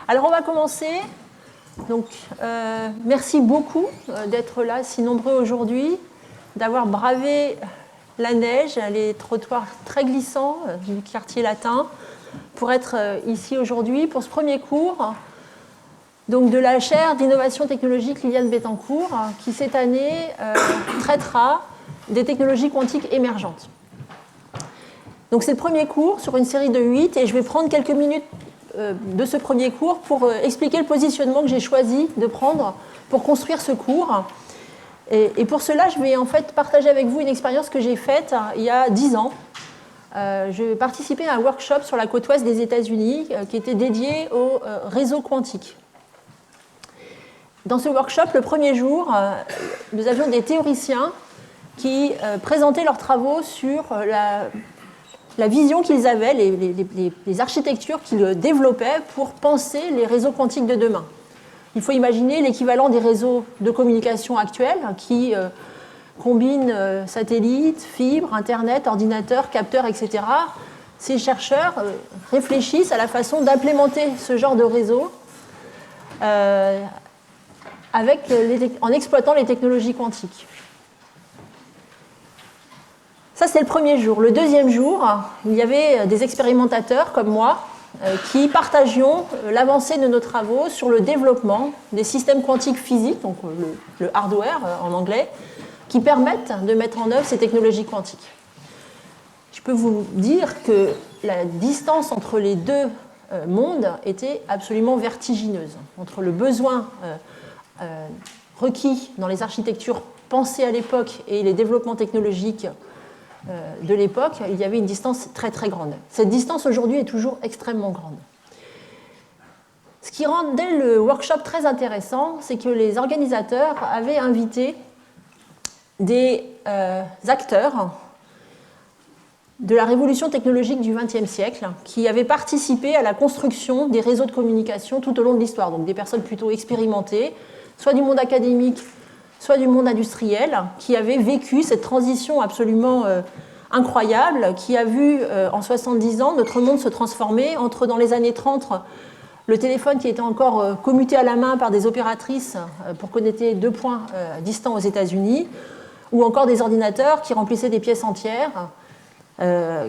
Alors on va commencer. Donc, merci beaucoup d'être là, si nombreux aujourd'hui, d'avoir bravé la neige, les trottoirs très glissants du quartier latin, pour être ici aujourd'hui pour ce premier cours donc de la chaire d'innovation technologique Liliane Bettencourt, qui cette année traitera des technologies quantiques émergentes. Donc c'est le premier cours sur une série de 8 et je vais prendre quelques minutes de ce premier cours pour expliquer le positionnement que j'ai choisi de prendre pour construire ce cours. Et pour cela, je vais en fait partager avec vous une expérience que j'ai faite il y a 10 ans. Je participais à un workshop sur la côte ouest des États-Unis qui était dédié au réseau quantique. Dans ce workshop, le premier jour, nous avions des théoriciens qui présentaient leurs travaux sur la vision qu'ils avaient, les architectures qu'ils développaient pour penser les réseaux quantiques de demain. Il faut imaginer l'équivalent des réseaux de communication actuels qui combinent satellites, fibres, Internet, ordinateurs, capteurs, etc. Ces chercheurs réfléchissent à la façon d'implémenter ce genre de réseau en exploitant les technologies quantiques. Ça, c'est le premier jour. Le deuxième jour, il y avait des expérimentateurs comme moi qui partagions l'avancée de nos travaux sur le développement des systèmes quantiques physiques, donc le hardware en anglais, qui permettent de mettre en œuvre ces technologies quantiques. Je peux vous dire que la distance entre les deux mondes était absolument vertigineuse, entre le besoin requis dans les architectures pensées à l'époque et les développements technologiques de l'époque, il y avait une distance très très grande. Cette distance aujourd'hui est toujours extrêmement grande. Ce qui rendait le workshop très intéressant, c'est que les organisateurs avaient invité des acteurs de la révolution technologique du XXe siècle qui avaient participé à la construction des réseaux de communication tout au long de l'histoire, donc des personnes plutôt expérimentées, soit du monde académique, soit du monde industriel, qui avaient vécu cette transition absolument incroyable, qui a vu en 70 ans notre monde se transformer entre, dans les années 30, le téléphone qui était encore commuté à la main par des opératrices pour connecter 2 points distants aux États-Unis, ou encore des ordinateurs qui remplissaient des pièces entières,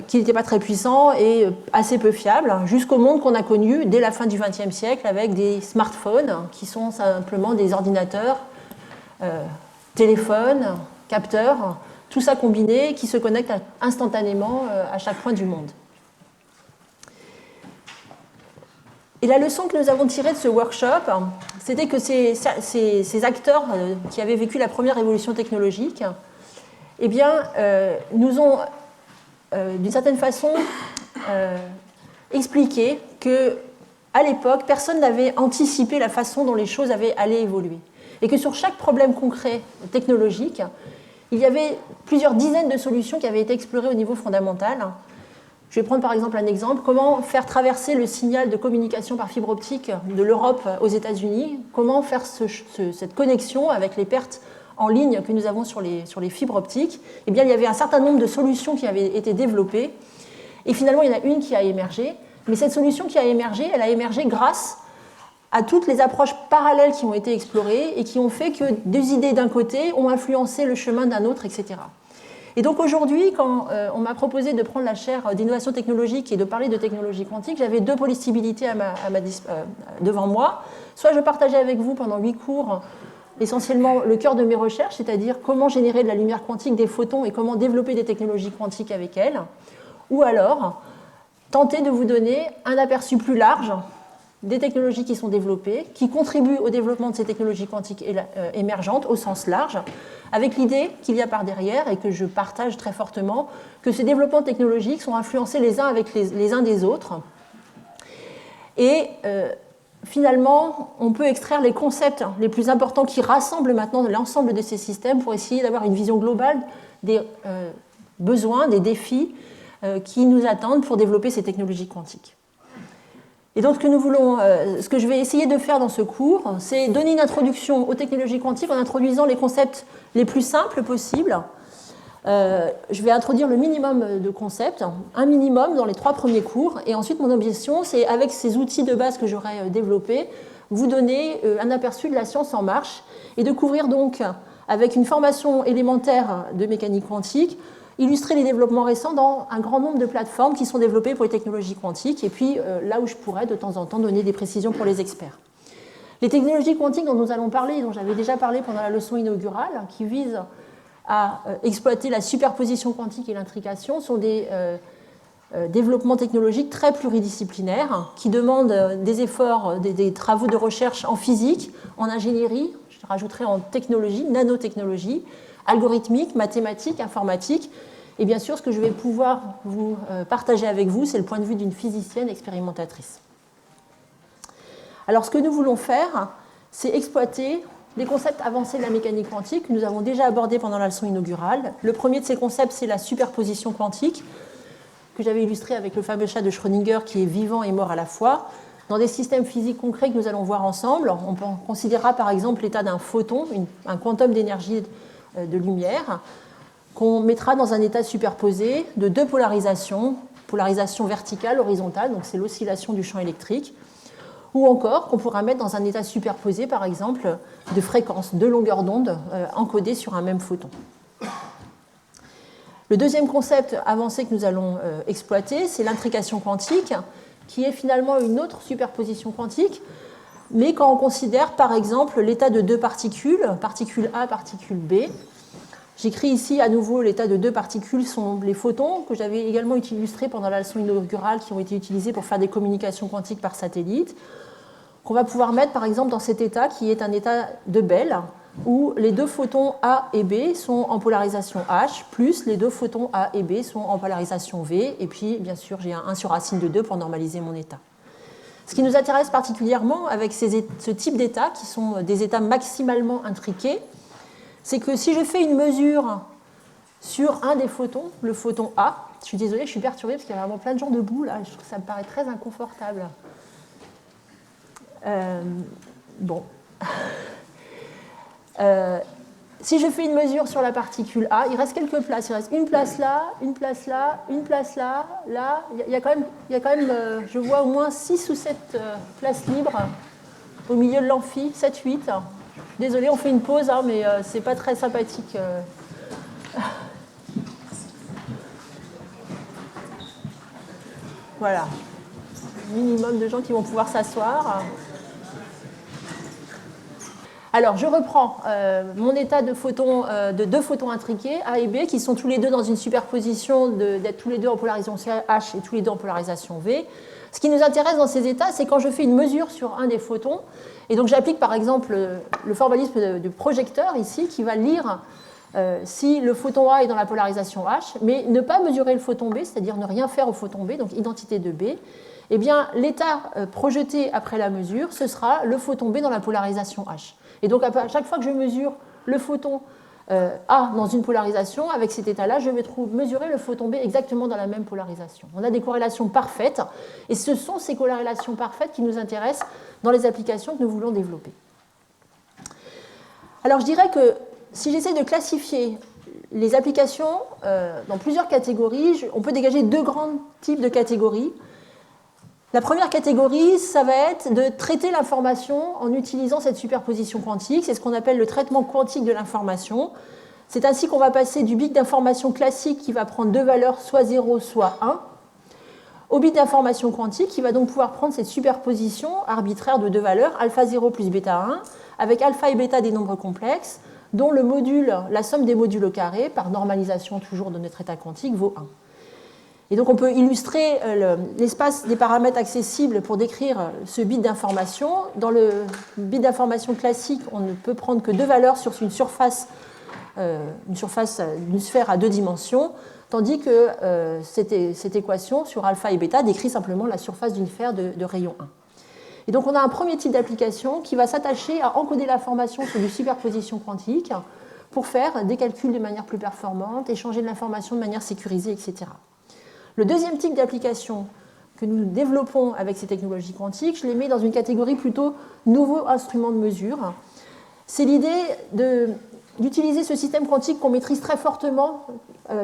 qui n'étaient pas très puissants et assez peu fiables, jusqu'au monde qu'on a connu dès la fin du XXe siècle avec des smartphones qui sont simplement des ordinateurs, téléphones, capteurs, tout ça combiné qui se connecte instantanément à chaque point du monde. Et la leçon que nous avons tirée de ce workshop, c'était que ces acteurs qui avaient vécu la première révolution technologique, eh bien, nous ont d'une certaine façon expliqué qu'à l'époque, personne n'avait anticipé la façon dont les choses allaient évoluer. Et que sur chaque problème concret technologique, il y avait plusieurs dizaines de solutions qui avaient été explorées au niveau fondamental. Je vais prendre par exemple un exemple, comment faire traverser le signal de communication par fibre optique de l'Europe aux États-Unis, comment faire cette connexion avec les pertes en ligne que nous avons sur les fibres optiques. Eh bien, il y avait un certain nombre de solutions qui avaient été développées, et finalement, il y en a une qui a émergé, mais cette solution qui a émergé, elle a émergé grâce à toutes les approches parallèles qui ont été explorées et qui ont fait que deux idées d'un côté ont influencé le chemin d'un autre, etc. Et donc aujourd'hui, quand on m'a proposé de prendre la chaire d'innovation technologique et de parler de technologie quantique, j'avais 2 possibilités devant moi. Soit je partageais avec vous pendant 8 cours essentiellement le cœur de mes recherches, c'est-à-dire comment générer de la lumière quantique, des photons et comment développer des technologies quantiques avec elles, ou alors tenter de vous donner un aperçu plus large des technologies qui sont développées, qui contribuent au développement de ces technologies quantiques émergentes au sens large, avec l'idée qu'il y a par derrière, et que je partage très fortement, que ces développements technologiques sont influencés les uns avec les uns des autres. Et finalement, on peut extraire les concepts les plus importants qui rassemblent maintenant l'ensemble de ces systèmes pour essayer d'avoir une vision globale des besoins, des défis qui nous attendent pour développer ces technologies quantiques. Et donc, ce que je vais essayer de faire dans ce cours, c'est donner une introduction aux technologies quantiques en introduisant les concepts les plus simples possibles, Je vais introduire le minimum de concepts, un minimum dans les 3 premiers cours, et ensuite mon ambition, c'est avec ces outils de base que j'aurai développés, vous donner un aperçu de la science en marche, et de couvrir donc, avec une formation élémentaire de mécanique quantique, illustrer les développements récents dans un grand nombre de plateformes qui sont développées pour les technologies quantiques, et puis là où je pourrais de temps en temps donner des précisions pour les experts. Les technologies quantiques dont nous allons parler, dont j'avais déjà parlé pendant la leçon inaugurale, qui visent à exploiter la superposition quantique et l'intrication, sont des développements technologiques très pluridisciplinaires qui demandent des efforts, des travaux de recherche en physique, en ingénierie, je rajouterai en technologie, nanotechnologie, algorithmique, mathématique, informatique. Et bien sûr, ce que je vais pouvoir vous partager avec vous, c'est le point de vue d'une physicienne expérimentatrice. Alors, ce que nous voulons faire, c'est exploiter des concepts avancés de la mécanique quantique que nous avons déjà abordés pendant la leçon inaugurale. Le premier de ces concepts, c'est la superposition quantique, que j'avais illustré avec le fameux chat de Schrödinger qui est vivant et mort à la fois. Dans des systèmes physiques concrets que nous allons voir ensemble, on considérera par exemple l'état d'un photon, un quantum d'énergie de lumière, qu'on mettra dans un état superposé de 2 polarisations, polarisation verticale, horizontale, donc c'est l'oscillation du champ électrique, ou encore qu'on pourra mettre dans un état superposé, par exemple, de fréquences, de longueurs d'onde encodées sur un même photon. Le deuxième concept avancé que nous allons exploiter, c'est l'intrication quantique, qui est finalement une autre superposition quantique, mais quand on considère, par exemple, l'état de 2 particules, particule A, particule B. J'écris ici à nouveau l'état de 2 particules sont les photons, que j'avais également illustrés pendant la leçon inaugurale, qui ont été utilisés pour faire des communications quantiques par satellite, qu'on va pouvoir mettre par exemple dans cet état qui est un état de Bell, où les 2 photons A et B sont en polarisation H, plus les 2 photons A et B sont en polarisation V, et puis bien sûr j'ai un 1 sur racine de 2 pour normaliser mon état. Ce qui nous intéresse particulièrement avec ce type d'états, qui sont des états maximalement intriqués, c'est que si je fais une mesure sur un des photons, le photon A, je suis désolée, je suis perturbée parce qu'il y a vraiment plein de gens debout là, je trouve que ça me paraît très inconfortable. Bon. Si je fais une mesure sur la particule A, il reste quelques places. Il reste une place là, une place là, une place là, là. Il y a quand même je vois au moins 6 ou 7 places libres au milieu de l'amphi, 7, 8. Désolée, on fait une pause, hein, mais c'est pas très sympathique. Voilà. Minimum de gens qui vont pouvoir s'asseoir. Alors, je reprends mon état de de 2 photons intriqués, A et B, qui sont tous les deux dans une superposition d'être tous les deux en polarisation H et tous les deux en polarisation V. Ce qui nous intéresse dans ces états, c'est quand je fais une mesure sur un des photons, et donc j'applique par exemple le formalisme du projecteur ici, qui va lire si le photon A est dans la polarisation H, mais ne pas mesurer le photon B, c'est-à-dire ne rien faire au photon B, donc identité de B. Eh bien, l'état projeté après la mesure, ce sera le photon B dans la polarisation H. Et donc, à chaque fois que je mesure le photon A dans une polarisation, avec cet état-là, je vais mesurer le photon B exactement dans la même polarisation. On a des corrélations parfaites, et ce sont ces corrélations parfaites qui nous intéressent dans les applications que nous voulons développer. Alors, je dirais que si j'essaie de classifier les applications dans plusieurs catégories, on peut dégager 2 grands types de catégories. La première catégorie, ça va être de traiter l'information en utilisant cette superposition quantique. C'est ce qu'on appelle le traitement quantique de l'information. C'est ainsi qu'on va passer du bit d'information classique qui va prendre 2 valeurs, soit 0, soit 1, au bit d'information quantique qui va donc pouvoir prendre cette superposition arbitraire de 2 valeurs, alpha 0 plus bêta 1, avec alpha et bêta des nombres complexes, dont le module, la somme des modules au carré, par normalisation toujours de notre état quantique, vaut 1. Et donc on peut illustrer l'espace des paramètres accessibles pour décrire ce bit d'information. Dans le bit d'information classique, on ne peut prendre que 2 valeurs sur une surface d'une sphère à 2 dimensions, tandis que cette équation sur alpha et bêta décrit simplement la surface d'une sphère de rayon 1. Et donc on a un premier type d'application qui va s'attacher à encoder l'information sur du superposition quantique pour faire des calculs de manière plus performante, échanger de l'information de manière sécurisée, etc. Le deuxième type d'application que nous développons avec ces technologies quantiques, je les mets dans une catégorie plutôt nouveaux instruments de mesure. C'est l'idée de d'utiliser ce système quantique qu'on maîtrise très fortement,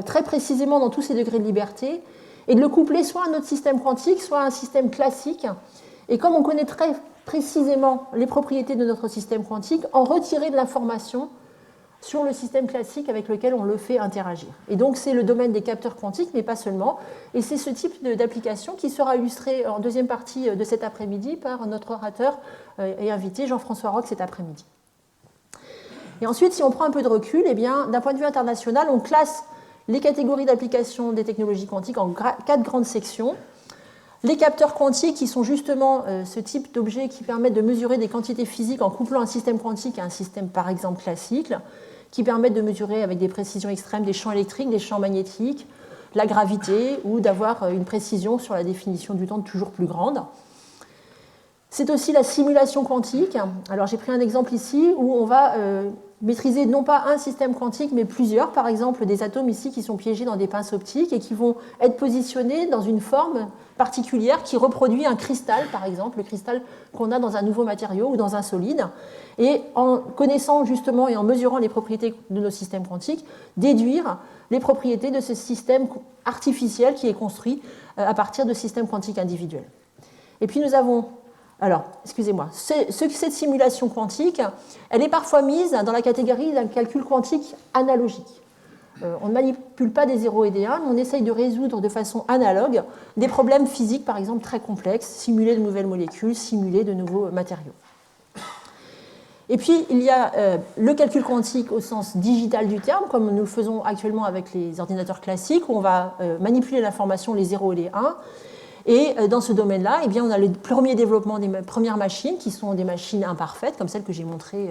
très précisément dans tous ses degrés de liberté, et de le coupler soit à notre système quantique, soit à un système classique. Et comme on connaît très précisément les propriétés de notre système quantique, en retirer de l'information sur le système classique avec lequel on le fait interagir. Et donc c'est le domaine des capteurs quantiques, mais pas seulement. Et c'est ce type d'application qui sera illustré en deuxième partie de cet après-midi par notre orateur et invité Jean-François Roch cet après-midi. Et ensuite, si on prend un peu de recul, eh bien, d'un point de vue international, on classe les catégories d'application des technologies quantiques en 4 grandes sections. Les capteurs quantiques, qui sont justement ce type d'objets qui permettent de mesurer des quantités physiques en couplant un système quantique à un système, par exemple, classique, qui permettent de mesurer avec des précisions extrêmes des champs électriques, des champs magnétiques, la gravité, ou d'avoir une précision sur la définition du temps toujours plus grande. C'est aussi la simulation quantique. Alors j'ai pris un exemple ici où on va maîtriser non pas un système quantique, mais plusieurs, par exemple des atomes ici qui sont piégés dans des pinces optiques et qui vont être positionnés dans une forme particulière qui reproduit un cristal, par exemple, le cristal qu'on a dans un nouveau matériau ou dans un solide. Et en connaissant justement et en mesurant les propriétés de nos systèmes quantiques, déduire les propriétés de ce système artificiel qui est construit à partir de systèmes quantiques individuels. Et puis nous avons... Alors, excusez-moi, cette simulation quantique, elle est parfois mise dans la catégorie d'un calcul quantique analogique. On ne manipule pas des 0 et des 1, mais on essaye de résoudre de façon analogue des problèmes physiques, par exemple, très complexes, simuler de nouvelles molécules, simuler de nouveaux matériaux. Et puis, il y a le calcul quantique au sens digital du terme, comme nous le faisons actuellement avec les ordinateurs classiques, où on va manipuler l'information, les 0 et les 1. Et dans ce domaine-là, eh bien, on a le premier développement des premières machines, qui sont des machines imparfaites, comme celles que j'ai montrées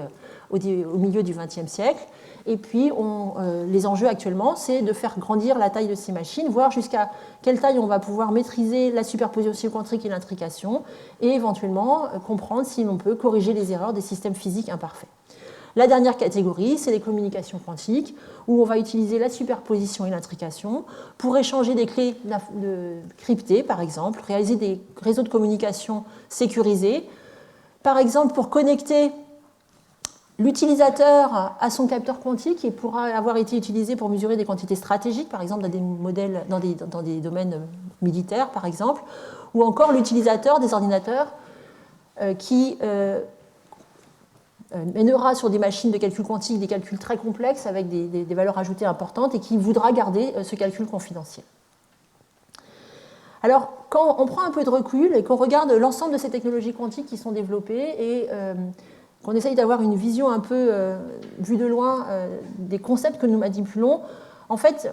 au milieu du XXe siècle. Et puis, les enjeux actuellement, c'est de faire grandir la taille de ces machines, voir jusqu'à quelle taille on va pouvoir maîtriser la superposition quantique et l'intrication, et éventuellement comprendre si l'on peut corriger les erreurs des systèmes physiques imparfaits. La dernière catégorie, c'est les communications quantiques, où on va utiliser la superposition et l'intrication pour échanger des clés cryptées, par exemple, réaliser des réseaux de communication sécurisés, par exemple pour connecter l'utilisateur à son capteur quantique qui pourra avoir été utilisé pour mesurer des quantités stratégiques, par exemple dans des modèles, dans des domaines militaires, par exemple, ou encore l'utilisateur des ordinateurs qui mènera sur des machines de calcul quantique des calculs très complexes avec des valeurs ajoutées importantes et qui voudra garder ce calcul confidentiel. Alors, quand on prend un peu de recul et qu'on regarde l'ensemble de ces technologies quantiques qui sont développées et qu'on essaye d'avoir une vision un peu vue de loin des concepts que nous manipulons, en fait,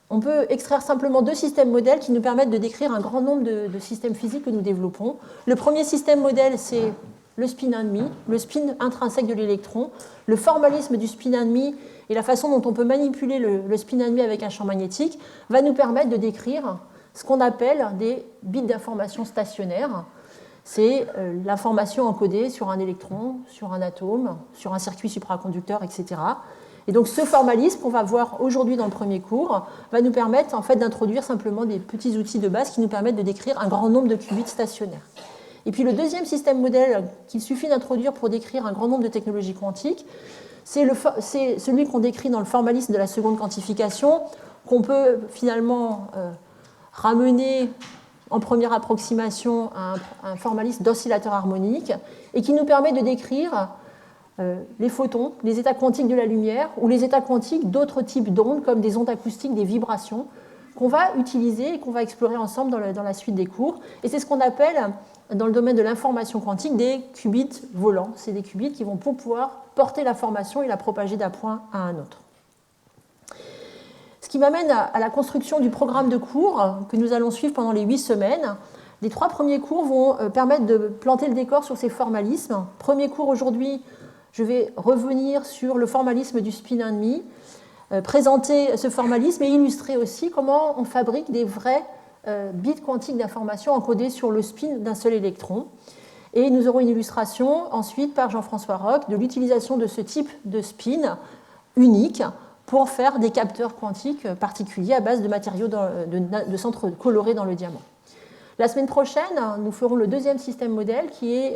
on peut extraire simplement 2 systèmes modèles qui nous permettent de décrire un grand nombre de systèmes physiques que nous développons. Le premier système modèle, c'est le spin ennemi, le spin intrinsèque de l'électron, le formalisme du spin ennemi et la façon dont on peut manipuler le spin ennemi avec un champ magnétique va nous permettre de décrire ce qu'on appelle des bits d'information stationnaires. C'est l'information encodée sur un électron, sur un atome, sur un circuit supraconducteur, etc. Et donc ce formalisme qu'on va voir aujourd'hui dans le premier cours va nous permettre en fait d'introduire simplement des petits outils de base qui nous permettent de décrire un grand nombre de qubits stationnaires. Et puis le deuxième système modèle qu'il suffit d'introduire pour décrire un grand nombre de technologies quantiques, c'est celui qu'on décrit dans le formalisme de la seconde quantification, qu'on peut finalement ramener en première approximation à un formalisme d'oscillateur harmonique et qui nous permet de décrire les photons, les états quantiques de la lumière ou les états quantiques d'autres types d'ondes comme des ondes acoustiques, des vibrations qu'on va utiliser et qu'on va explorer ensemble dans la suite des cours. Et c'est ce qu'on appelle, dans le domaine de l'information quantique, des qubits volants. C'est des qubits qui vont pouvoir porter l'information et la propager d'un point à un autre. Ce qui m'amène à la construction du programme de cours que nous allons suivre pendant les 8 semaines. Les 3 premiers cours vont permettre de planter le décor sur ces formalismes. Premier cours aujourd'hui, je vais revenir sur le formalisme du spin ennemi, présenter ce formalisme et illustrer aussi comment on fabrique des vrais bits quantiques d'information encodés sur le spin d'un seul électron. Et nous aurons une illustration ensuite par Jean-François Roch de l'utilisation de ce type de spin unique pour faire des capteurs quantiques particuliers à base de matériaux de centres colorés dans le diamant. La semaine prochaine, nous ferons le deuxième système modèle qui est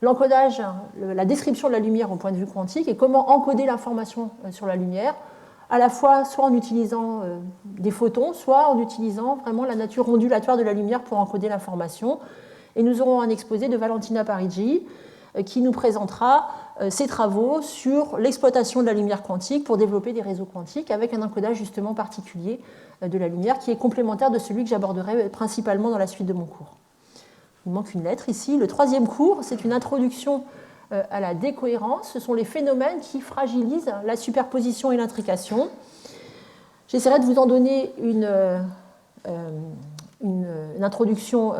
l'encodage, la description de la lumière au point de vue quantique et comment encoder l'information sur la lumière, à la fois soit en utilisant des photons, soit en utilisant vraiment la nature ondulatoire de la lumière pour encoder l'information. Et nous aurons un exposé de Valentina Parigi qui nous présentera ses travaux sur l'exploitation de la lumière quantique pour développer des réseaux quantiques avec un encodage justement particulier de la lumière qui est complémentaire de celui que j'aborderai principalement dans la suite de mon cours. Il manque une lettre ici. Le troisième cours, c'est une introduction à la décohérence. Ce sont les phénomènes qui fragilisent la superposition et l'intrication. J'essaierai de vous en donner une introduction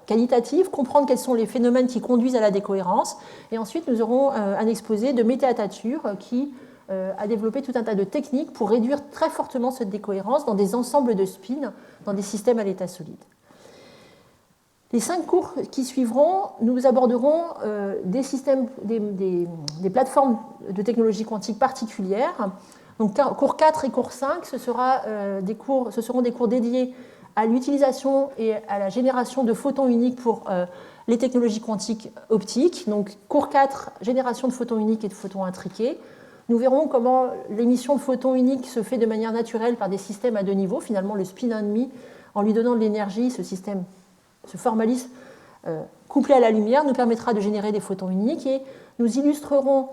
qualitative, comprendre quels sont les phénomènes qui conduisent à la décohérence. Et ensuite, nous aurons un exposé de Mete Atatürk qui a développé tout un tas de techniques pour réduire très fortement cette décohérence dans des ensembles de spins, dans des systèmes à l'état solide. Les 5 cours qui suivront, nous aborderons des systèmes, des plateformes de technologie quantique particulières. Donc, cours 4 et cours 5, ce seront des cours dédiés à l'utilisation et à la génération de photons uniques pour les technologies quantiques optiques. Donc, cours 4, génération de photons uniques et de photons intriqués. Nous verrons comment l'émission de photons uniques se fait de manière naturelle par des systèmes à 2 niveaux. Finalement, le spin 1,5, en lui donnant de l'énergie, ce formalisme couplé à la lumière nous permettra de générer des photons uniques et nous illustrerons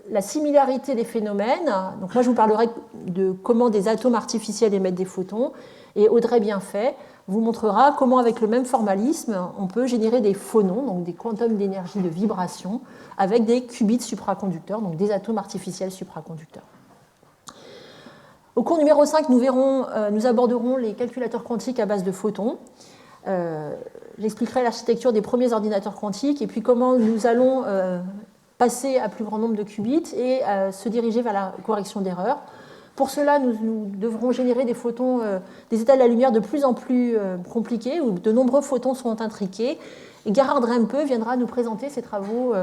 la similarité des phénomènes. Donc moi, je vous parlerai de comment des atomes artificiels émettent des photons et Audrey Bienfait vous montrera comment, avec le même formalisme, on peut générer des phonons, donc des quantums d'énergie de vibration, avec des qubits supraconducteurs, donc des atomes artificiels supraconducteurs. Au cours numéro 5, nous aborderons les calculateurs quantiques à base de photons. J'expliquerai l'architecture des premiers ordinateurs quantiques et puis comment nous allons passer à plus grand nombre de qubits et se diriger vers la correction d'erreurs. Pour cela, nous devrons générer des photons, des états de la lumière de plus en plus compliqués, où de nombreux photons sont intriqués. Et Gerhard Rempe viendra nous présenter ses travaux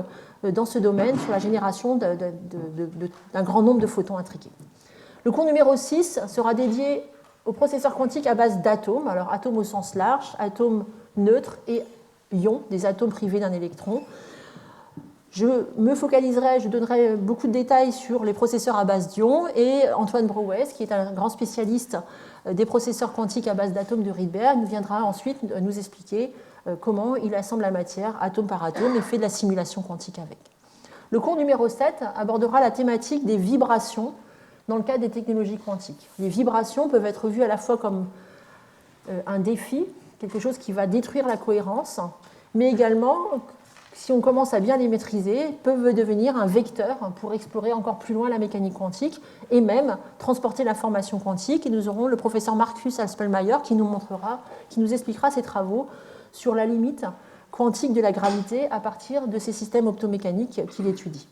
dans ce domaine sur la génération d'un grand nombre de photons intriqués. Le cours numéro 6 sera dédié aux processeurs quantiques à base d'atomes, alors atomes au sens large, atomes neutres et ions, des atomes privés d'un électron. Je donnerai beaucoup de détails sur les processeurs à base d'ions et Antoine Brouès, qui est un grand spécialiste des processeurs quantiques à base d'atomes de Rydberg, nous viendra ensuite nous expliquer comment il assemble la matière atome par atome et fait de la simulation quantique avec. Le cours numéro 7 abordera la thématique des vibrations dans le cadre des technologies quantiques. Les vibrations peuvent être vues à la fois comme un défi, quelque chose qui va détruire la cohérence, mais également, si on commence à bien les maîtriser, peuvent devenir un vecteur pour explorer encore plus loin la mécanique quantique et même transporter l'information quantique. Et nous aurons le professeur Markus Alspelmayer qui nous expliquera ses travaux sur la limite quantique de la gravité à partir de ces systèmes optomécaniques qu'il étudie.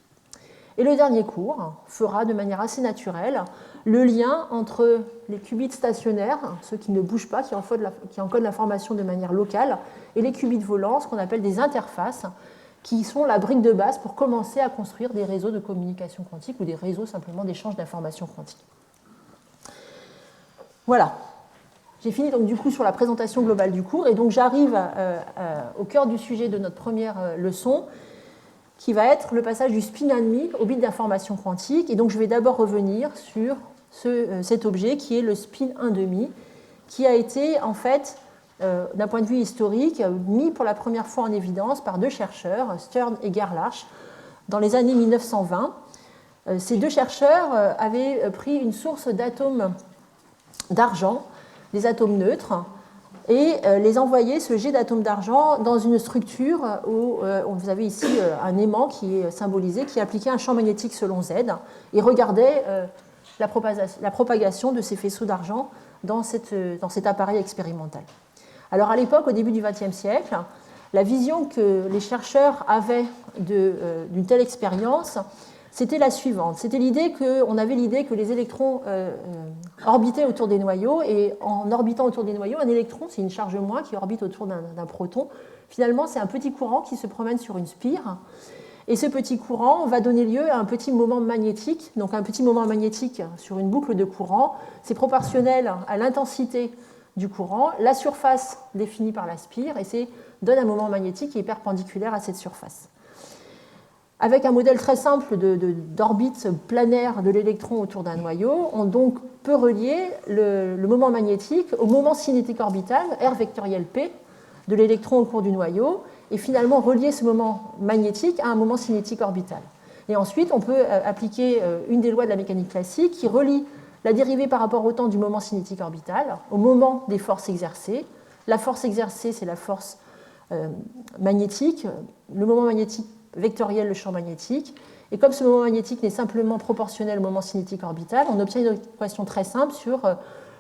Et le dernier cours fera de manière assez naturelle le lien entre les qubits stationnaires, ceux qui ne bougent pas, qui encodent l'information de manière locale, et les qubits volants, ce qu'on appelle des interfaces, qui sont la brique de base pour commencer à construire des réseaux de communication quantique ou des réseaux simplement d'échange d'informations quantiques. Voilà. J'ai fini donc du coup sur la présentation globale du cours et donc j'arrive au cœur du sujet de notre première leçon, qui va être le passage du spin 1,5 au bit d'information quantique. Et donc, je vais d'abord revenir sur cet objet qui est le spin 1,5, qui a été, en fait, d'un point de vue historique, mis pour la première fois en évidence par 2 chercheurs, Stern et Gerlach, dans les années 1920. Ces 2 chercheurs avaient pris une source d'atomes d'argent, des atomes neutres, et les envoyer, ce jet d'atomes d'argent, dans une structure où vous avez ici un aimant qui est symbolisé, qui appliquait un champ magnétique selon Z, et regardait la propagation de ces faisceaux d'argent dans cet appareil expérimental. Alors à l'époque, au début du XXe siècle, la vision que les chercheurs avaient d'une telle expérience, c'était la suivante. On avait l'idée que les électrons orbitaient autour des noyaux, et en orbitant autour des noyaux, un électron, c'est une charge moins qui orbite autour d'un proton. Finalement, c'est un petit courant qui se promène sur une spire, et ce petit courant va donner lieu à un petit moment magnétique. Donc un petit moment magnétique sur une boucle de courant, c'est proportionnel à l'intensité du courant, la surface définie par la spire, et c'est donne un moment magnétique qui est perpendiculaire à cette surface. Avec un modèle très simple d'orbite planaire de l'électron autour d'un noyau, on donc peut relier le moment magnétique au moment cinétique orbital, R vectoriel P, de l'électron au cours du noyau, et finalement relier ce moment magnétique à un moment cinétique orbital. Et ensuite, on peut appliquer une des lois de la mécanique classique qui relie la dérivée par rapport au temps du moment cinétique orbital au moment des forces exercées. La force exercée, c'est la force magnétique, le moment magnétique vectoriel, le champ magnétique. Et comme ce moment magnétique n'est simplement proportionnel au moment cinétique orbital, on obtient une équation très simple sur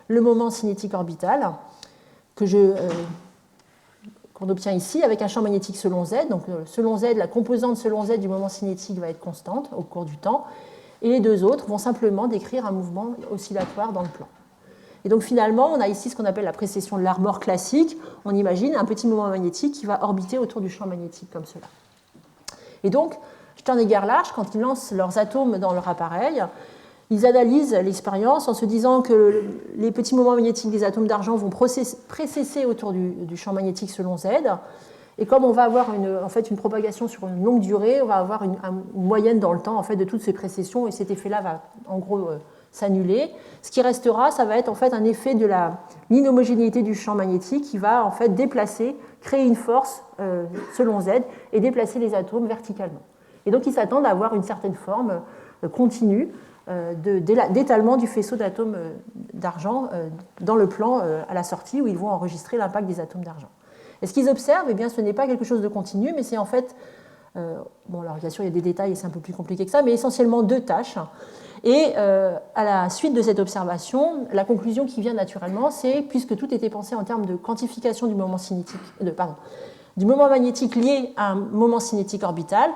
le moment cinétique orbital qu'on obtient ici avec un champ magnétique selon Z. Donc selon Z, la composante selon Z du moment cinétique va être constante au cours du temps. Et les deux autres vont simplement décrire un mouvement oscillatoire dans le plan. Et donc finalement, on a ici ce qu'on appelle la précession de Larmor classique. On imagine un petit moment magnétique qui va orbiter autour du champ magnétique comme cela. Et donc, Stern et Gerlach, quand ils lancent leurs atomes dans leur appareil, ils analysent l'expérience en se disant que les petits moments magnétiques des atomes d'argent vont précesser autour du champ magnétique selon Z. Et comme on va avoir une propagation sur une longue durée, on va avoir une moyenne dans le temps de toutes ces précessions, et cet effet-là va en gros s'annuler. Ce qui restera, ça va être un effet de l'inhomogénéité du champ magnétique qui va déplacer, créer une force selon Z et déplacer les atomes verticalement. Et donc ils s'attendent à avoir une certaine forme continue d'étalement du faisceau d'atomes d'argent dans le plan à la sortie où ils vont enregistrer l'impact des atomes d'argent. Et ce qu'ils observent, eh bien, ce n'est pas quelque chose de continu, mais c'est en fait, alors bien sûr il y a des détails et c'est un peu plus compliqué que ça, mais essentiellement deux tâches. Et à la suite de cette observation, la conclusion qui vient naturellement, c'est, puisque tout était pensé en termes de quantification du moment cinétique, du moment magnétique lié à un moment cinétique orbital,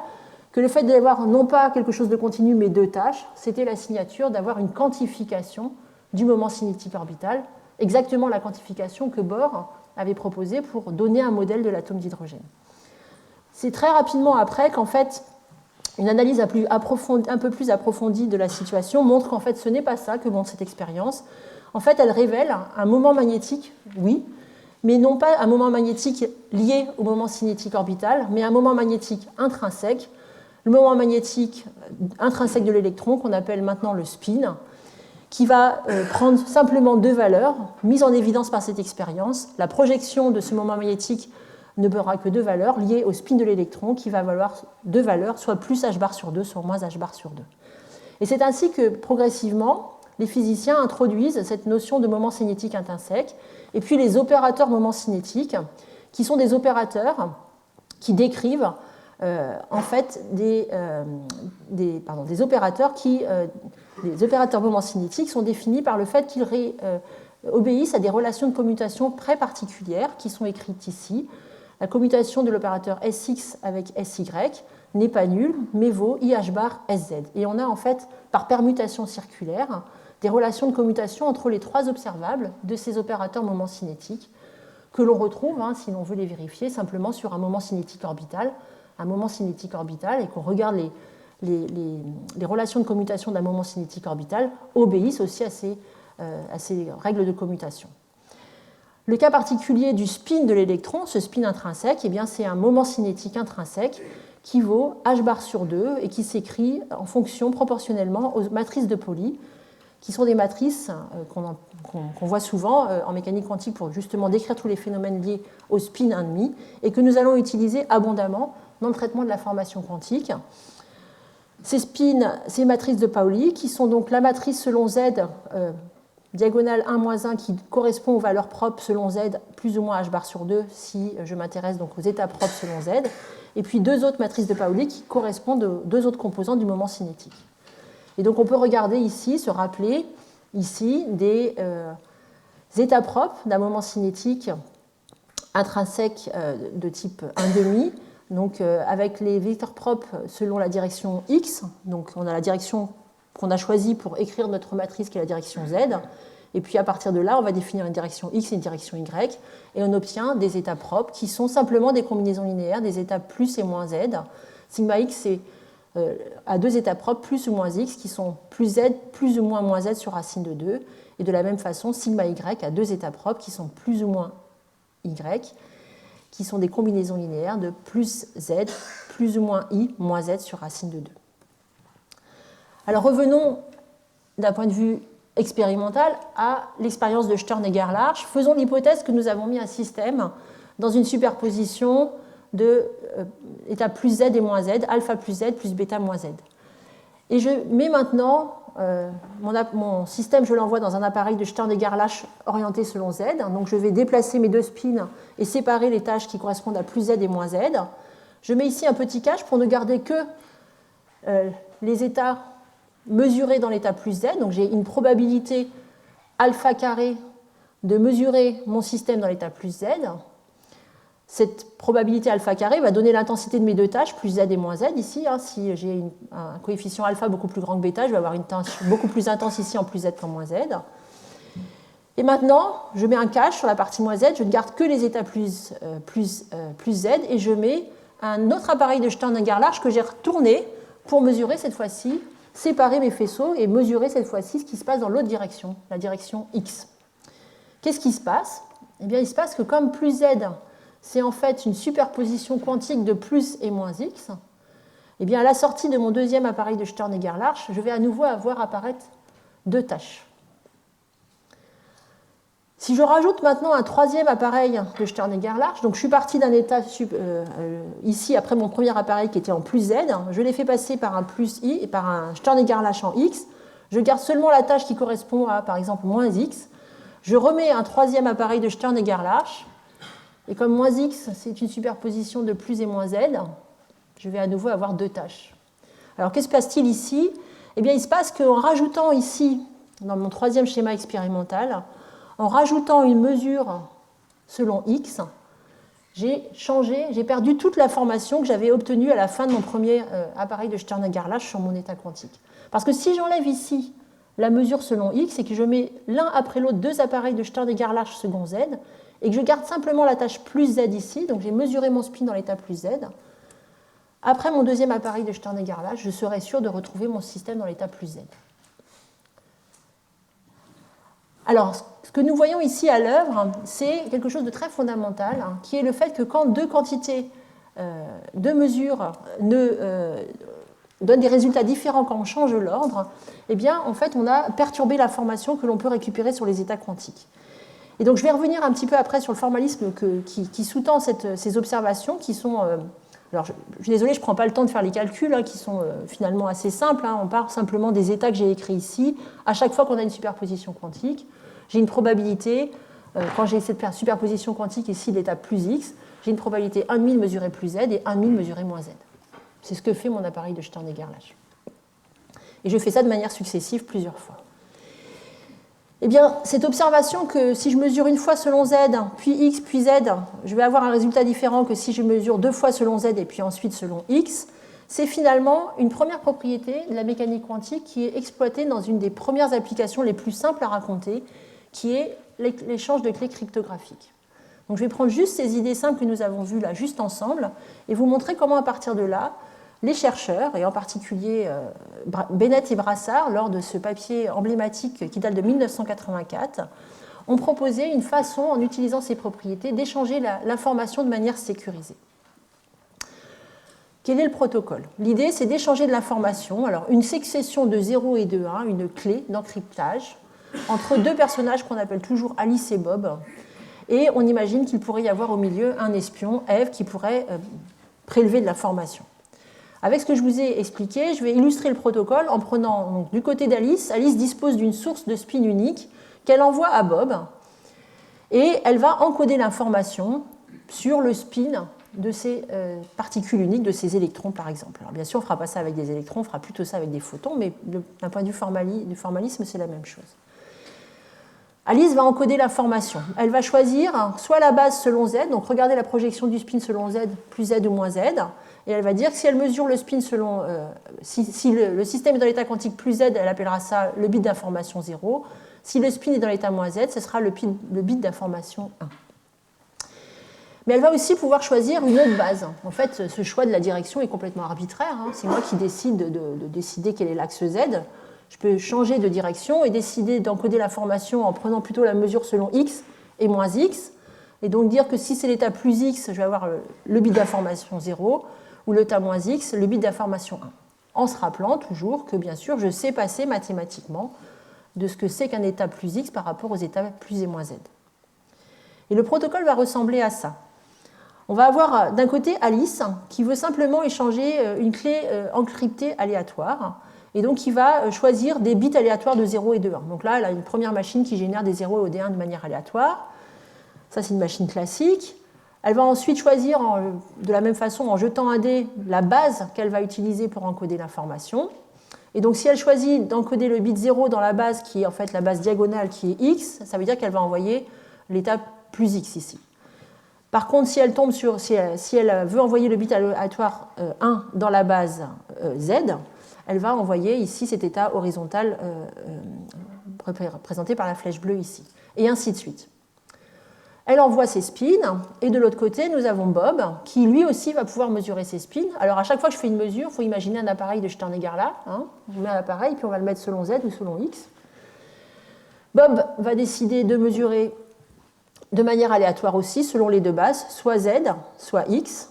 que le fait d'avoir non pas quelque chose de continu, mais deux tâches, c'était la signature d'avoir une quantification du moment cinétique orbital, exactement la quantification que Bohr avait proposée pour donner un modèle de l'atome d'hydrogène. C'est très rapidement après qu'en fait, une analyse un peu plus approfondie de la situation montre qu'en fait, ce n'est pas ça que montre cette expérience. En fait, elle révèle un moment magnétique, oui, mais non pas un moment magnétique lié au moment cinétique orbital, mais un moment magnétique intrinsèque, le moment magnétique intrinsèque de l'électron, qu'on appelle maintenant le spin, qui va prendre simplement deux valeurs mises en évidence par cette expérience. La projection de ce moment magnétique ne aura que deux valeurs liées au spin de l'électron qui va valoir deux valeurs, soit plus h bar sur 2, soit moins h bar sur 2. Et c'est ainsi que progressivement, les physiciens introduisent cette notion de moment cinétique intrinsèque et puis les opérateurs moments cinétiques, qui sont des opérateurs qui décrivent en fait des opérateurs les opérateurs moments cinétiques sont définis par le fait qu'ils obéissent à des relations de commutation très particulières qui sont écrites ici. La commutation de l'opérateur Sx avec Sy n'est pas nulle, mais vaut IH bar Sz. Et on a en fait, par permutation circulaire, des relations de commutation entre les trois observables de ces opérateurs moments cinétiques que l'on retrouve, si l'on veut les vérifier, simplement sur un moment cinétique orbital. Un moment cinétique orbital, et qu'on regarde les relations de commutation d'un moment cinétique orbital, obéissent aussi à ces règles de commutation. Le cas particulier du spin de l'électron, ce spin intrinsèque, eh bien, c'est un moment cinétique intrinsèque qui vaut h bar sur 2 et qui s'écrit en fonction proportionnellement aux matrices de Pauli, qui sont des matrices qu'on voit souvent en mécanique quantique pour justement décrire tous les phénomènes liés au spin 1,5 et que nous allons utiliser abondamment dans le traitement de la formation quantique. Ces spins, ces matrices de Pauli, qui sont donc la matrice selon Z, diagonale 1-1, qui correspond aux valeurs propres selon Z, plus ou moins h bar sur 2, si je m'intéresse donc aux états propres selon Z, et puis deux autres matrices de Pauli qui correspondent aux deux autres composants du moment cinétique. Et donc on peut regarder ici, se rappeler ici des états propres d'un moment cinétique intrinsèque de type 1,5, donc avec les vecteurs propres selon la direction X, donc on a la direction qu'on a choisie pour écrire notre matrice qui est la direction Z, et puis à partir de là on va définir une direction X et une direction Y, et on obtient des états propres qui sont simplement des combinaisons linéaires des états plus et moins Z. Sigma X c'est à deux états propres plus ou moins X qui sont plus Z, plus ou moins Z sur racine de 2, et de la même façon sigma Y à deux états propres qui sont plus ou moins Y. qui sont des combinaisons linéaires de plus z, plus ou moins i, moins z sur racine de 2. Alors revenons d'un point de vue expérimental à l'expérience de Stern et Gerlach. Faisons l'hypothèse que nous avons mis un système dans une superposition de état plus z et moins z, alpha plus z plus bêta moins z. Et je mets maintenant mon système, je l'envoie dans un appareil de Stern et Gerlach orienté selon z. Donc je vais déplacer mes deux spins et séparer les tâches qui correspondent à plus z et moins z. Je mets ici un petit cache pour ne garder que les états mesurés dans l'état plus z. Donc j'ai une probabilité alpha carré de mesurer mon système dans l'état plus z. Cette probabilité alpha carré va donner l'intensité de mes deux tâches, plus z et moins z ici. Si j'ai un coefficient alpha beaucoup plus grand que bêta, je vais avoir une tâche beaucoup plus intense ici en plus z qu'en moins z. Et maintenant, je mets un cache sur la partie moins z, je ne garde que les états plus z, et je mets un autre appareil de Stern et Gerlach que j'ai retourné pour mesurer cette fois-ci, séparer mes faisceaux et mesurer cette fois-ci ce qui se passe dans l'autre direction, la direction x. Qu'est-ce qui se passe? Eh bien, il se passe que comme plus z, c'est en fait une superposition quantique de plus et moins x, eh bien, à la sortie de mon deuxième appareil de Stern et Gerlach, je vais à nouveau avoir apparaître deux tâches. Si je rajoute maintenant un troisième appareil de Stern et Gerlach, donc je suis parti d'un état ici après mon premier appareil qui était en plus z, je l'ai fait passer par un plus i et par un Stern et Gerlach en x, je garde seulement la tâche qui correspond à par exemple moins x, je remets un troisième appareil de Stern et Gerlach, et comme moins x c'est une superposition de plus et moins z, je vais à nouveau avoir deux tâches. Alors que se passe-t-il ici? Eh bien il se passe qu'en rajoutant ici, dans mon troisième schéma expérimental, en rajoutant une mesure selon x, j'ai perdu toute l'information que j'avais obtenue à la fin de mon premier appareil de Stern et Gerlach sur mon état quantique. Parce que si j'enlève ici la mesure selon x et que je mets l'un après l'autre deux appareils de Stern et Gerlach second z, et que je garde simplement la tâche plus z ici, donc j'ai mesuré mon spin dans l'état plus z, après mon deuxième appareil de Stern et Gerlach, je serai sûr de retrouver mon système dans l'état plus z. Alors, ce que nous voyons ici à l'œuvre, c'est quelque chose de très fondamental, qui est le fait que quand deux quantités de mesures donnent des résultats différents quand on change l'ordre, eh bien, en fait, on a perturbé l'information que l'on peut récupérer sur les états quantiques. Et donc, je vais revenir un petit peu après sur le formalisme qui sous-tend ces observations, qui sont... alors, je suis désolée, je ne prends pas le temps de faire les calculs, qui sont finalement assez simples. On part simplement des états que j'ai écrits ici. À chaque fois qu'on a une superposition quantique, j'ai une probabilité, quand j'ai cette superposition quantique ici de l'état plus x, j'ai une probabilité 1,5 de mesurer plus z et 1,5 de mesurer moins z. C'est ce que fait mon appareil de Stern et Gerlach. Et je fais ça de manière successive plusieurs fois. Eh bien, cette observation que si je mesure une fois selon z, puis x, puis z, je vais avoir un résultat différent que si je mesure deux fois selon z et puis ensuite selon x, c'est finalement une première propriété de la mécanique quantique qui est exploitée dans une des premières applications les plus simples à raconter, qui est l'échange de clés cryptographiques. Donc je vais prendre juste ces idées simples que nous avons vues là, juste ensemble, et vous montrer comment à partir de là, les chercheurs, et en particulier Bennett et Brassard, lors de ce papier emblématique qui date de 1984, ont proposé une façon, en utilisant ces propriétés, d'échanger l'information de manière sécurisée. Quel est le protocole? L'idée, c'est d'échanger de l'information, alors une succession de 0 et de 1, une clé d'encryptage, entre deux personnages qu'on appelle toujours Alice et Bob, et on imagine qu'il pourrait y avoir au milieu un espion, Eve, qui pourrait prélever de l'information. Avec ce que je vous ai expliqué, je vais illustrer le protocole en prenant donc, du côté d'Alice. Alice dispose d'une source de spin unique qu'elle envoie à Bob et elle va encoder l'information sur le spin de ces particules uniques, de ces électrons par exemple. Alors, bien sûr, on ne fera pas ça avec des électrons, on fera plutôt ça avec des photons, mais d'un point de vue du formalisme, c'est la même chose. Alice va encoder l'information. Elle va choisir soit la base selon z, donc regardez la projection du spin selon z, plus z ou moins z, et elle va dire que si elle mesure le spin selon... si le système est dans l'état quantique plus z, elle appellera ça le bit d'information 0. Si le spin est dans l'état moins z, ce sera le bit d'information 1. Mais elle va aussi pouvoir choisir une autre base. En fait, ce choix de la direction est complètement arbitraire. C'est moi qui décide de décider quel est l'axe z. Je peux changer de direction et décider d'encoder l'information en prenant plutôt la mesure selon x et moins x. et donc dire que si c'est l'état plus x, je vais avoir le bit d'information 0, ou l'état moins x, le bit d'information 1. En se rappelant toujours que, bien sûr, je sais passer mathématiquement de ce que c'est qu'un état plus x par rapport aux états plus et moins z. Et le protocole va ressembler à ça. On va avoir d'un côté Alice qui veut simplement échanger une clé encryptée aléatoire, et donc qui va choisir des bits aléatoires de 0 et de 1. Donc là, elle a une première machine qui génère des 0 et des 1 de manière aléatoire. Ça, c'est une machine classique. Elle va ensuite choisir de la même façon, en jetant un dé, la base qu'elle va utiliser pour encoder l'information. Et donc, si elle choisit d'encoder le bit 0 dans la base, qui est en fait la base diagonale, qui est x, ça veut dire qu'elle va envoyer l'état plus x ici. Par contre, si elle veut envoyer le bit aléatoire 1 dans la base z, elle va envoyer ici cet état horizontal représenté par la flèche bleue ici, et ainsi de suite. Elle envoie ses spins, et de l'autre côté, nous avons Bob, qui lui aussi va pouvoir mesurer ses spins. Alors à chaque fois que je fais une mesure, il faut imaginer un appareil de Stern-Gerlach. Je mets un appareil, puis on va le mettre selon Z ou selon X. Bob va décider de mesurer de manière aléatoire aussi, selon les deux bases, soit Z, soit X.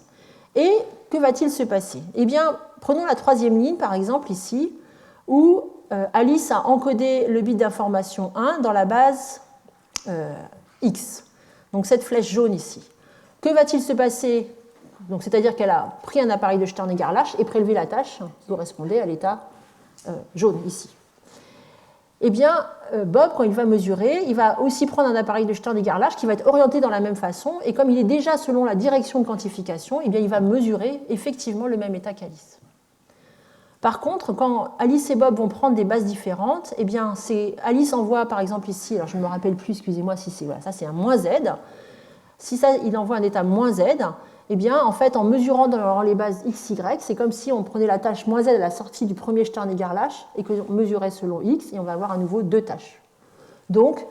Et que va-t-il se passer? Eh bien, prenons la troisième ligne, par exemple, ici, où Alice a encodé le bit d'information 1 dans la base X. Donc cette flèche jaune ici. Que va-t-il se passer? C'est-à-dire qu'elle a pris un appareil de Stern-Gerlach et prélevé la tâche qui correspondait à l'état jaune ici. Eh bien, Bob, quand il va mesurer, il va aussi prendre un appareil de Stern-Gerlach qui va être orienté dans la même façon, et comme il est déjà selon la direction de quantification, eh bien, il va mesurer effectivement le même état qu'Alice. Par contre, quand Alice et Bob vont prendre des bases différentes, eh bien, Alice envoie par exemple ici, alors je ne me rappelle plus, excusez-moi, si c'est voilà, ça c'est un moins Z. Si ça, il envoie un état moins Z, eh bien, en fait, en mesurant dans les bases x, y, c'est comme si on prenait la tâche moins Z à la sortie du premier Stern-Gerlach et qu'on mesurait selon x, et on va avoir à nouveau deux tâches. Donc,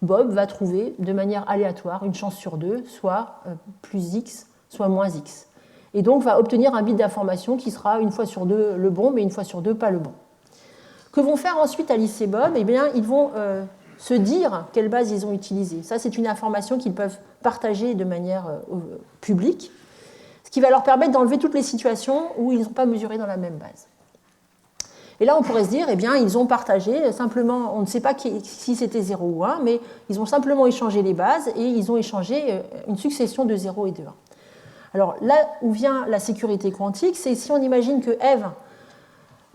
Bob va trouver de manière aléatoire une chance sur deux, soit plus x, soit moins x. Et donc va obtenir un bit d'information qui sera une fois sur deux le bon, mais une fois sur deux pas le bon. Que vont faire ensuite Alice et Bob? Eh bien, ils vont se dire quelle base ils ont utilisée. Ça, c'est une information qu'ils peuvent partager de manière publique, ce qui va leur permettre d'enlever toutes les situations où ils n'ont pas mesuré dans la même base. Et là, on pourrait se dire, eh bien, ils ont partagé, simplement, on ne sait pas si c'était 0 ou 1, mais ils ont simplement échangé les bases et ils ont échangé une succession de 0 et de 1. Alors là où vient la sécurité quantique, c'est si on imagine que Eve,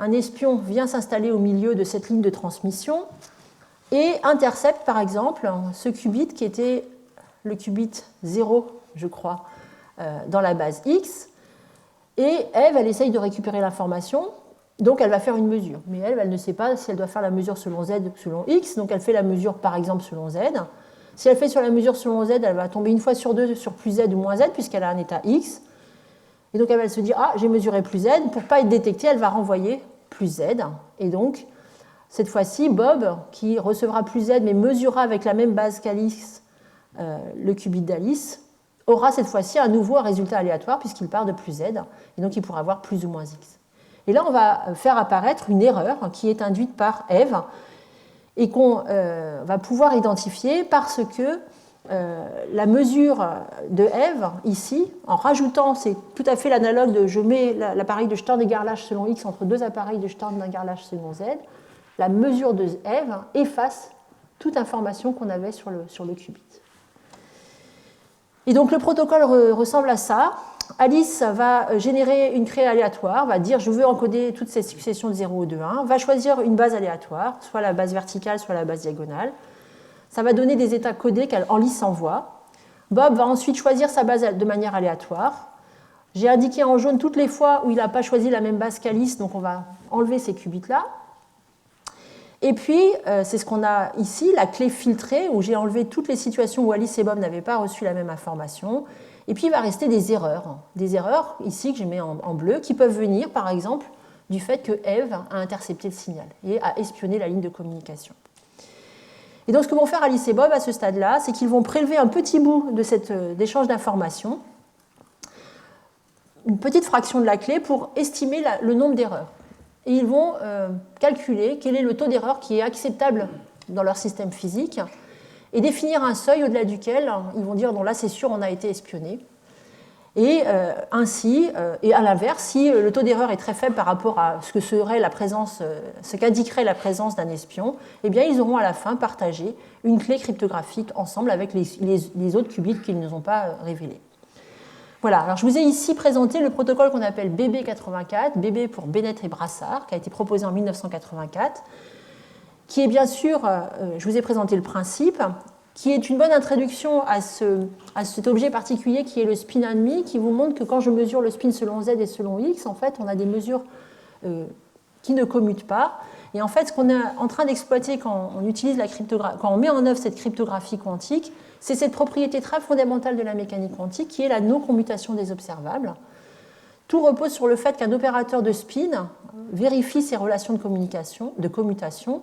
un espion, vient s'installer au milieu de cette ligne de transmission et intercepte par exemple ce qubit qui était le qubit 0, je crois, dans la base X. Et Eve, elle essaye de récupérer l'information, donc elle va faire une mesure. Mais elle ne sait pas si elle doit faire la mesure selon Z ou selon X, donc elle fait la mesure par exemple selon Z. Si elle fait sur la mesure selon Z, elle va tomber une fois sur deux sur plus Z ou moins Z, puisqu'elle a un état X. Et donc elle va se dire, ah, j'ai mesuré plus Z. Pour ne pas être détectée, elle va renvoyer plus Z. Et donc, cette fois-ci, Bob, qui recevra plus Z, mais mesurera avec la même base qu'Alice le qubit d'Alice, aura cette fois-ci à nouveau un résultat aléatoire, puisqu'il part de plus Z. Et donc, il pourra avoir plus ou moins X. Et là, on va faire apparaître une erreur qui est induite par Eve, et qu'on va pouvoir identifier parce que la mesure de Eve, ici, en rajoutant, c'est tout à fait l'analogue de je mets l'appareil de Stern-Gerlach selon X entre deux appareils de Stern-Gerlach selon Z, la mesure de Eve efface toute information qu'on avait sur le qubit. Et donc le protocole ressemble à ça. Alice va générer une clé aléatoire, va dire je veux encoder toutes ces successions de 0 ou de 1, va choisir une base aléatoire, soit la base verticale, soit la base diagonale. Ça va donner des états codés qu'Alice envoie. Bob va ensuite choisir sa base de manière aléatoire. J'ai indiqué en jaune toutes les fois où il n'a pas choisi la même base qu'Alice, donc on va enlever ces qubits-là. Et puis, c'est ce qu'on a ici, la clé filtrée, où j'ai enlevé toutes les situations où Alice et Bob n'avaient pas reçu la même information. Et puis, il va rester des erreurs, ici, que j'ai mis en bleu, qui peuvent venir, par exemple, du fait que Eve a intercepté le signal et a espionné la ligne de communication. Et donc, ce que vont faire Alice et Bob à ce stade-là, c'est qu'ils vont prélever un petit bout de cet échange d'informations, une petite fraction de la clé, pour estimer le nombre d'erreurs. Et ils vont calculer quel est le taux d'erreur qui est acceptable dans leur système physique. et définir un seuil au-delà duquel ils vont dire non, là c'est sûr, on a été espionné. Et ainsi, et à l'inverse, si le taux d'erreur est très faible par rapport à ce que serait la présence, ce qu'indiquerait la présence d'un espion, eh bien ils auront à la fin partagé une clé cryptographique ensemble avec les autres qubits qu'ils ne nous ont pas révélés. Voilà, alors je vous ai ici présenté le protocole qu'on appelle BB84, BB pour Bennett et Brassard, qui a été proposé en 1984, qui est bien sûr, je vous ai présenté le principe, qui est une bonne introduction à cet objet particulier qui est le spin ennemi, qui vous montre que quand je mesure le spin selon Z et selon X, en fait, on a des mesures qui ne commutent pas. Et en fait, ce qu'on est en train d'exploiter quand on met en œuvre cette cryptographie quantique, c'est cette propriété très fondamentale de la mécanique quantique qui est la non-commutation des observables. Tout repose sur le fait qu'un opérateur de spin vérifie ces relations de commutation,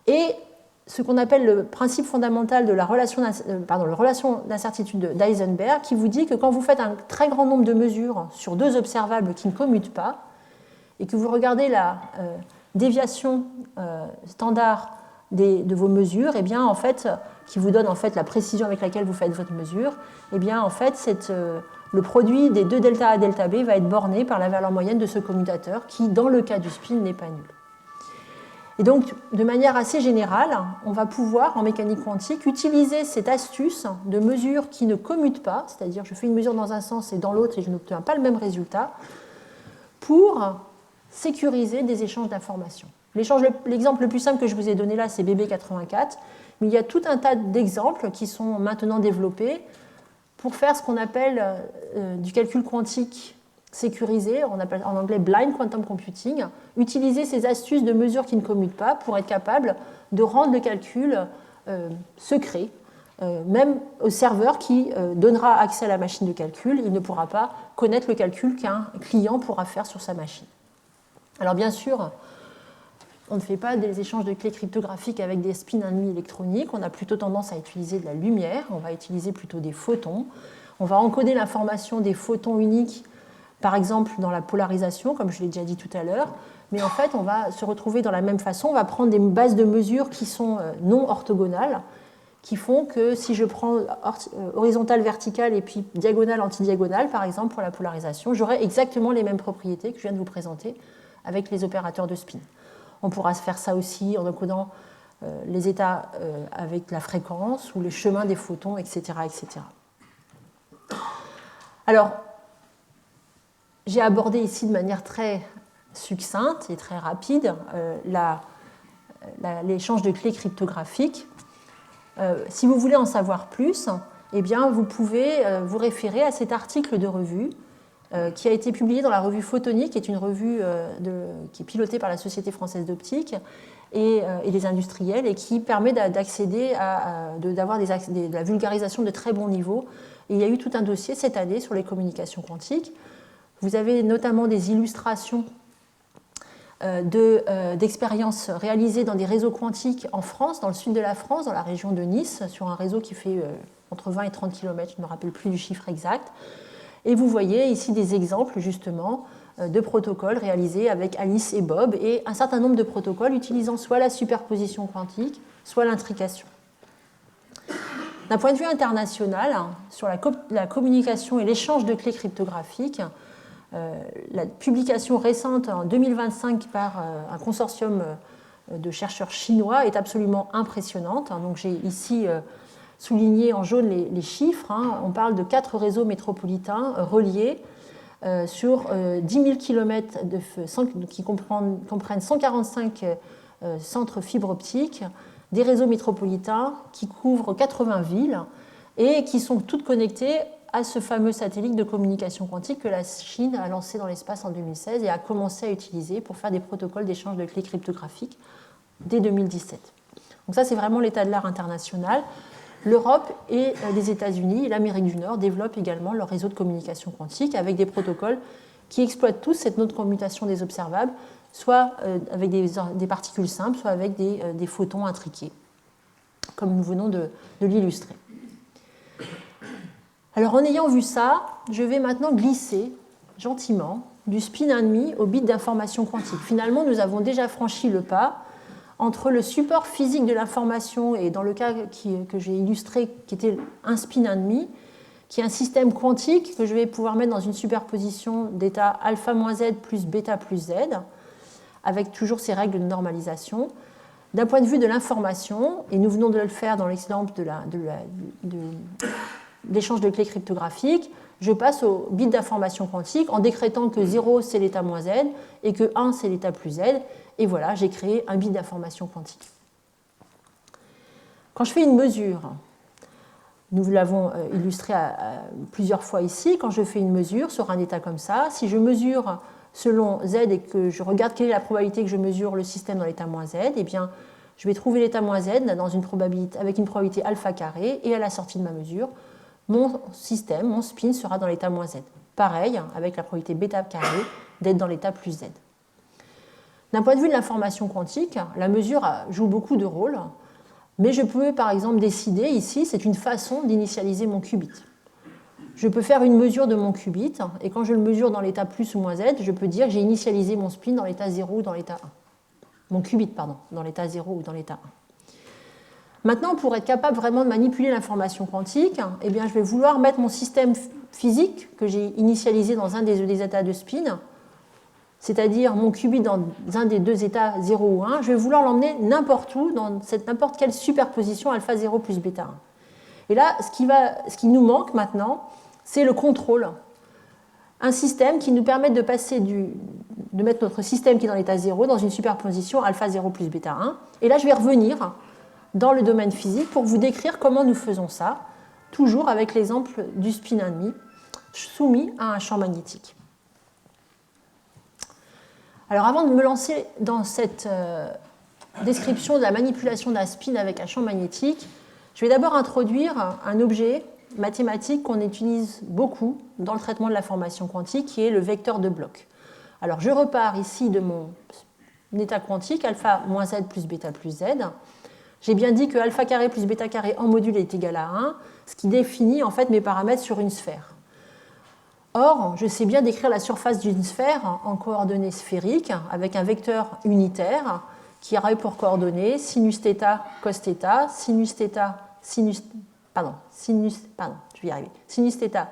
et ce qu'on appelle le principe fondamental de la relation d'incertitude d'Heisenberg, qui vous dit que quand vous faites un très grand nombre de mesures sur deux observables qui ne commutent pas, et que vous regardez la déviation standard de vos mesures, eh bien, en fait, qui vous donne en fait, la précision avec laquelle vous faites votre mesure, eh bien, en fait, le produit des deux delta A delta B va être borné par la valeur moyenne de ce commutateur qui, dans le cas du spin, n'est pas nul. Et donc, de manière assez générale, on va pouvoir, en mécanique quantique, utiliser cette astuce de mesure qui ne commute pas, c'est-à-dire je fais une mesure dans un sens et dans l'autre et je n'obtiens pas le même résultat, pour sécuriser des échanges d'informations. L'exemple le plus simple que je vous ai donné là, c'est BB84, mais il y a tout un tas d'exemples qui sont maintenant développés pour faire ce qu'on appelle du calcul quantique sécurisé, on appelle en anglais blind quantum computing, utiliser ces astuces de mesure qui ne commutent pas pour être capable de rendre le calcul secret, même au serveur qui donnera accès à la machine de calcul, il ne pourra pas connaître le calcul qu'un client pourra faire sur sa machine. Alors bien sûr, on ne fait pas des échanges de clés cryptographiques avec des spins ennemis électroniques, on a plutôt tendance à utiliser de la lumière, on va utiliser plutôt des photons, on va encoder l'information des photons uniques, par exemple dans la polarisation, comme je l'ai déjà dit tout à l'heure, mais en fait on va se retrouver dans la même façon, on va prendre des bases de mesure qui sont non orthogonales, qui font que si je prends horizontale, verticale et puis diagonale, antidiagonale, par exemple pour la polarisation, j'aurai exactement les mêmes propriétés que je viens de vous présenter avec les opérateurs de spin. On pourra faire ça aussi en encodant les états avec la fréquence ou les chemins des photons, etc. etc. Alors, j'ai abordé ici de manière très succincte et très rapide l'échange de clés cryptographiques. Si vous voulez en savoir plus, eh bien, vous pouvez vous référer à cet article de revue qui a été publié dans la revue Photonique, qui est une revue qui est pilotée par la Société française d'optique et des industriels, et qui permet d'accéder d'avoir de la vulgarisation de très bon niveau. Et il y a eu tout un dossier cette année sur les communications quantiques. Vous avez notamment des illustrations d'expériences réalisées dans des réseaux quantiques en France, dans le sud de la France, dans la région de Nice, sur un réseau qui fait entre 20 et 30 km, je ne me rappelle plus du chiffre exact. Et vous voyez ici des exemples justement de protocoles réalisés avec Alice et Bob, et un certain nombre de protocoles utilisant soit la superposition quantique, soit l'intrication. D'un point de vue international, sur la communication et l'échange de clés cryptographiques, la publication récente en 2025 par un consortium de chercheurs chinois est absolument impressionnante. Donc j'ai ici souligné en jaune les chiffres. On parle de 4 réseaux métropolitains reliés sur 10 000 km qui comprennent 145 centres fibres optiques, des réseaux métropolitains qui couvrent 80 villes et qui sont toutes connectées à ce fameux satellite de communication quantique que la Chine a lancé dans l'espace en 2016 et a commencé à utiliser pour faire des protocoles d'échange de clés cryptographiques dès 2017. Donc ça, c'est vraiment l'état de l'art international. L'Europe et les États-Unis et l'Amérique du Nord développent également leur réseau de communication quantique avec des protocoles qui exploitent tous cette non-commutation des observables, soit avec des particules simples, soit avec des photons intriqués, comme nous venons de l'illustrer. Alors en ayant vu ça, je vais maintenant glisser gentiment du spin ennemi au bit d'information quantique. Finalement, nous avons déjà franchi le pas entre le support physique de l'information et dans le cas que j'ai illustré, qui était un spin 1,5, qui est un système quantique que je vais pouvoir mettre dans une superposition d'état alpha moins z plus bêta plus z, avec toujours ces règles de normalisation. D'un point de vue de l'information, et nous venons de le faire dans l'exemple de l'échange de clés cryptographiques, je passe au bit d'information quantique en décrétant que 0 c'est l'état moins z et que 1 c'est l'état plus z. Et voilà, j'ai créé un bit d'information quantique. Quand je fais une mesure, nous l'avons illustré plusieurs fois ici, quand je fais une mesure sur un état comme ça, si je mesure selon z et que je regarde quelle est la probabilité que je mesure le système dans l'état moins z, eh bien, je vais trouver l'état moins z dans une probabilité, avec une probabilité alpha carré, et à la sortie de ma mesure, mon système, mon spin sera dans l'état moins z. Pareil, avec la probabilité bêta carré d'être dans l'état plus z. D'un point de vue de l'information quantique, la mesure joue beaucoup de rôles, mais je peux par exemple décider ici, c'est une façon d'initialiser mon qubit. Je peux faire une mesure de mon qubit, et quand je le mesure dans l'état plus ou moins z, je peux dire que j'ai initialisé mon spin dans l'état 0 ou dans l'état 1. Mon qubit, pardon, dans l'état 0 ou dans l'état 1. Maintenant, pour être capable vraiment de manipuler l'information quantique, eh bien, je vais vouloir mettre mon système physique que j'ai initialisé dans un des états de spin, c'est-à-dire mon qubit dans un des deux états 0 ou 1, je vais vouloir l'emmener n'importe où, dans n'importe quelle superposition alpha 0 plus bêta 1. Et là, ce qui nous manque maintenant, c'est le contrôle. Un système qui nous permette de passer de mettre notre système qui est dans l'état 0 dans une superposition alpha 0 plus bêta 1. Et là, je vais revenir dans le domaine physique pour vous décrire comment nous faisons ça, toujours avec l'exemple du spin 1,5 soumis à un champ magnétique. Alors avant de me lancer dans cette description de la manipulation d'un spin avec un champ magnétique, je vais d'abord introduire un objet mathématique qu'on utilise beaucoup dans le traitement de l'information quantique, qui est le vecteur de bloc. Alors je repars ici de mon état quantique, alpha moins z plus bêta plus z. J'ai bien dit que alpha carré plus bêta carré en module est égal à 1, ce qui définit en fait mes paramètres sur une sphère. Or, je sais bien décrire la surface d'une sphère en coordonnées sphériques avec un vecteur unitaire qui aurait pour coordonnées sinus θ, cos θ, sinus θ, sinus θ,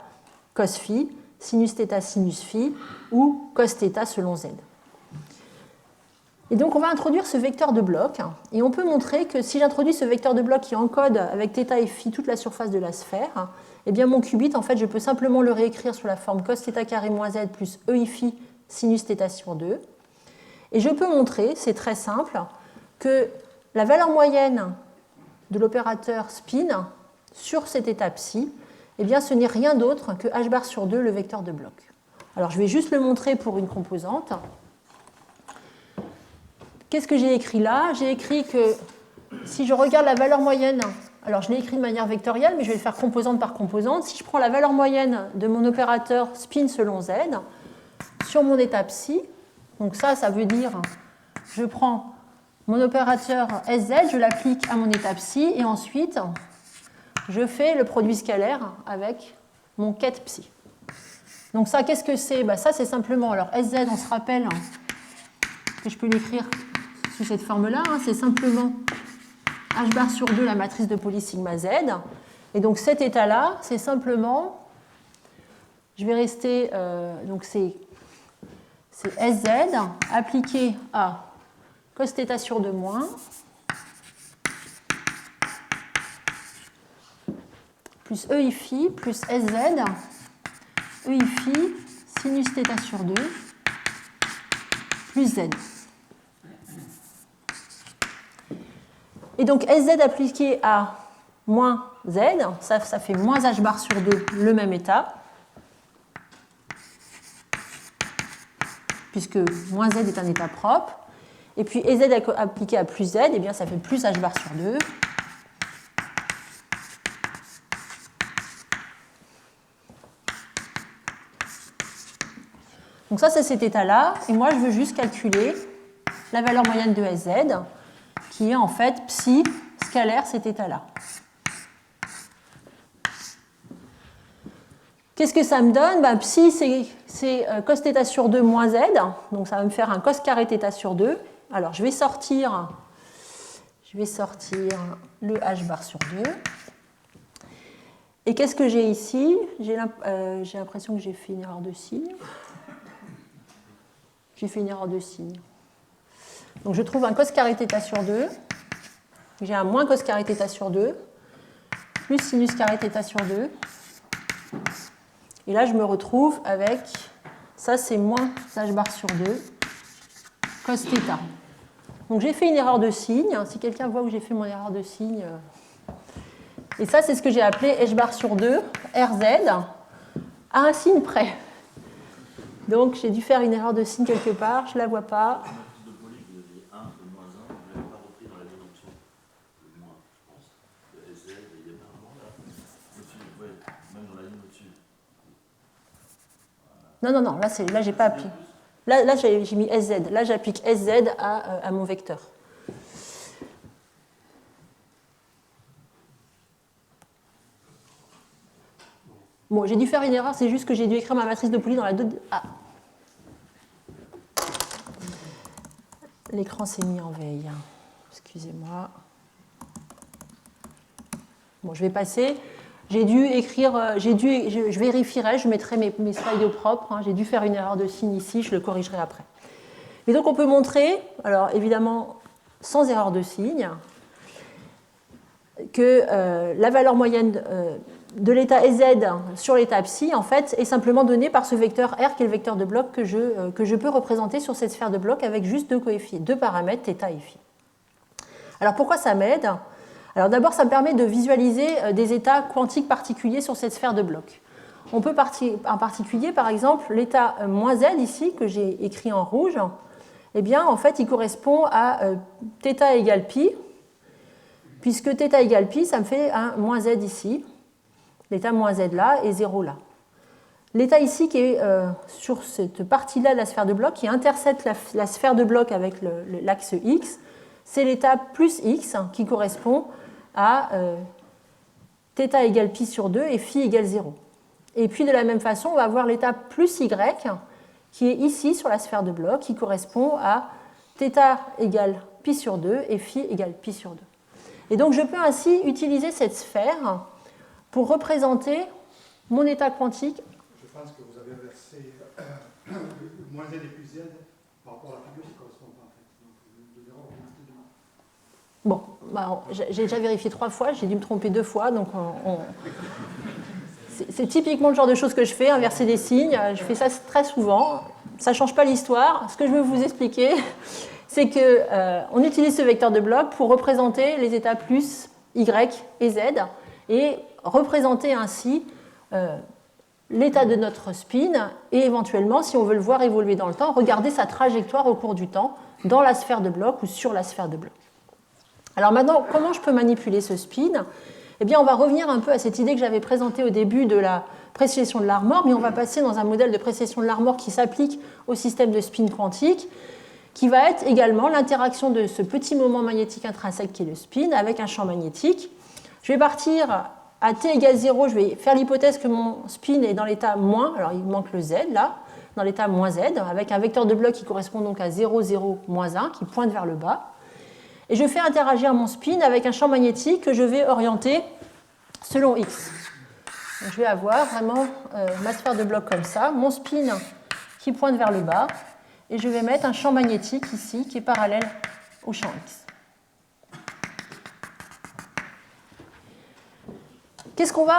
cos phi, sinus θ, sinus phi ou cos θ selon z. Et donc on va introduire ce vecteur de bloc et on peut montrer que si j'introduis ce vecteur de bloc qui encode avec θ et phi toute la surface de la sphère, eh bien mon qubit, en fait, je peux simplement le réécrire sous la forme cos θ carré moins z plus ei phi sinus θ sur 2. Et je peux montrer, c'est très simple, que la valeur moyenne de l'opérateur spin sur cet état psi, eh bien ce n'est rien d'autre que h bar sur 2, le vecteur de bloc. Alors je vais juste le montrer pour une composante. Qu'est-ce que j'ai écrit là? J'ai écrit que si je regarde la valeur moyenne, alors je l'ai écrit de manière vectorielle, mais je vais le faire composante par composante. Si je prends la valeur moyenne de mon opérateur spin selon z sur mon état psi, donc ça veut dire, je prends mon opérateur sz, je l'applique à mon état psi, et ensuite je fais le produit scalaire avec mon ket psi. Donc ça, qu'est-ce que c'est? Ça, c'est simplement, alors sz, on se rappelle que je peux l'écrire sous cette forme-là, c'est simplement h bar sur 2, la matrice de polysigma z. Et donc cet état-là, c'est simplement, je vais rester, donc c'est sz appliqué à cos θ sur 2 moins, plus ei phi, plus sz, ei phi, sinus θ sur 2, plus z. Et donc sz appliqué à moins z, ça fait moins h bar sur 2, le même état, puisque moins z est un état propre. Et puis ez appliqué à plus z, eh bien ça fait plus h bar sur 2. Donc ça, c'est cet état-là. Et moi, je veux juste calculer la valeur moyenne de sz, qui est en fait psi scalaire cet état-là. Qu'est-ce que ça me donne? Psi, c'est cos θ sur 2 moins z, donc ça va me faire un cos carré θ sur 2. Alors, je vais sortir Je vais sortir le h bar sur 2. Et qu'est-ce que j'ai ici? J'ai l'impression que j'ai fait une erreur de signe. J'ai fait une erreur de signe. Donc je trouve un cos carré θ sur 2. J'ai un moins cos carré θ sur 2, plus sinus carré θ sur 2. Et là, je me retrouve avec, ça c'est moins h bar sur 2, cos θ. Donc j'ai fait une erreur de signe. Si quelqu'un voit où j'ai fait mon erreur de signe. Et ça, c'est ce que j'ai appelé h bar sur 2, Rz, à un signe près. Donc j'ai dû faire une erreur de signe quelque part, je ne la vois pas. Non, non, non, là j'ai pas appliqué. Là j'ai mis SZ. Là, j'applique SZ à mon vecteur. Bon, j'ai dû faire une erreur, c'est juste que j'ai dû écrire ma matrice de Pauli dans la 2. Ah. L'écran s'est mis en veille. Excusez-moi. Bon, je vais passer. J'ai dû écrire, je vérifierai, je mettrai mes slides au propre. Hein, j'ai dû faire une erreur de signe ici, je le corrigerai après. Et donc on peut montrer, alors évidemment sans erreur de signe, que la valeur moyenne de l'état EZ sur l'état psi, en fait, est simplement donnée par ce vecteur R, qui est le vecteur de bloc que je peux représenter sur cette sphère de bloc avec juste deux paramètres, θ et φ. Alors pourquoi ça m'aide? Alors d'abord, ça me permet de visualiser des états quantiques particuliers sur cette sphère de bloc. On peut en particulier, par exemple, l'état -z ici, que j'ai écrit en rouge, eh bien, en fait, il correspond à θ égale pi, puisque θ égale pi, ça me fait un -z ici, l'état -z là et 0 là. L'état ici qui est sur cette partie-là de la sphère de bloc, qui intercepte la sphère de bloc avec l'axe x, c'est l'état plus x qui correspond à θ égale pi sur 2 et phi égale 0. Et puis de la même façon, on va avoir l'état plus y qui est ici sur la sphère de bloc, qui correspond à θ égale pi sur 2 et phi égale pi sur 2. Et donc je peux ainsi utiliser cette sphère pour représenter mon état quantique. Je pense que vous avez inversé le moins z et plus z par rapport à la figure qui ne correspond pas en fait. Donc, Bon, bah, j'ai déjà vérifié 3 fois, j'ai dû me tromper 2 fois, donc c'est typiquement le genre de choses que je fais, inverser des signes, je fais ça très souvent, ça ne change pas l'histoire. Ce que je veux vous expliquer, c'est qu'on utilise ce vecteur de bloc pour représenter les états plus y et z, et représenter ainsi l'état de notre spin, et éventuellement, si on veut le voir évoluer dans le temps, regarder sa trajectoire au cours du temps dans la sphère de bloc ou sur la sphère de bloc. Alors maintenant, comment je peux manipuler ce spin? Eh bien, on va revenir un peu à cette idée que j'avais présentée au début de la précession de Larmor, mais on va passer dans un modèle de précession de Larmor qui s'applique au système de spin quantique, qui va être également l'interaction de ce petit moment magnétique intrinsèque qui est le spin avec un champ magnétique. Je vais partir à t égale 0, je vais faire l'hypothèse que mon spin est dans l'état moins, alors il manque le z là, dans l'état moins z, avec un vecteur de bloc qui correspond donc à 0, 0, moins 1, qui pointe vers le bas. Et je fais interagir mon spin avec un champ magnétique que je vais orienter selon x. Donc, je vais avoir vraiment ma sphère de bloc comme ça, mon spin qui pointe vers le bas, et je vais mettre un champ magnétique ici qui est parallèle au champ x.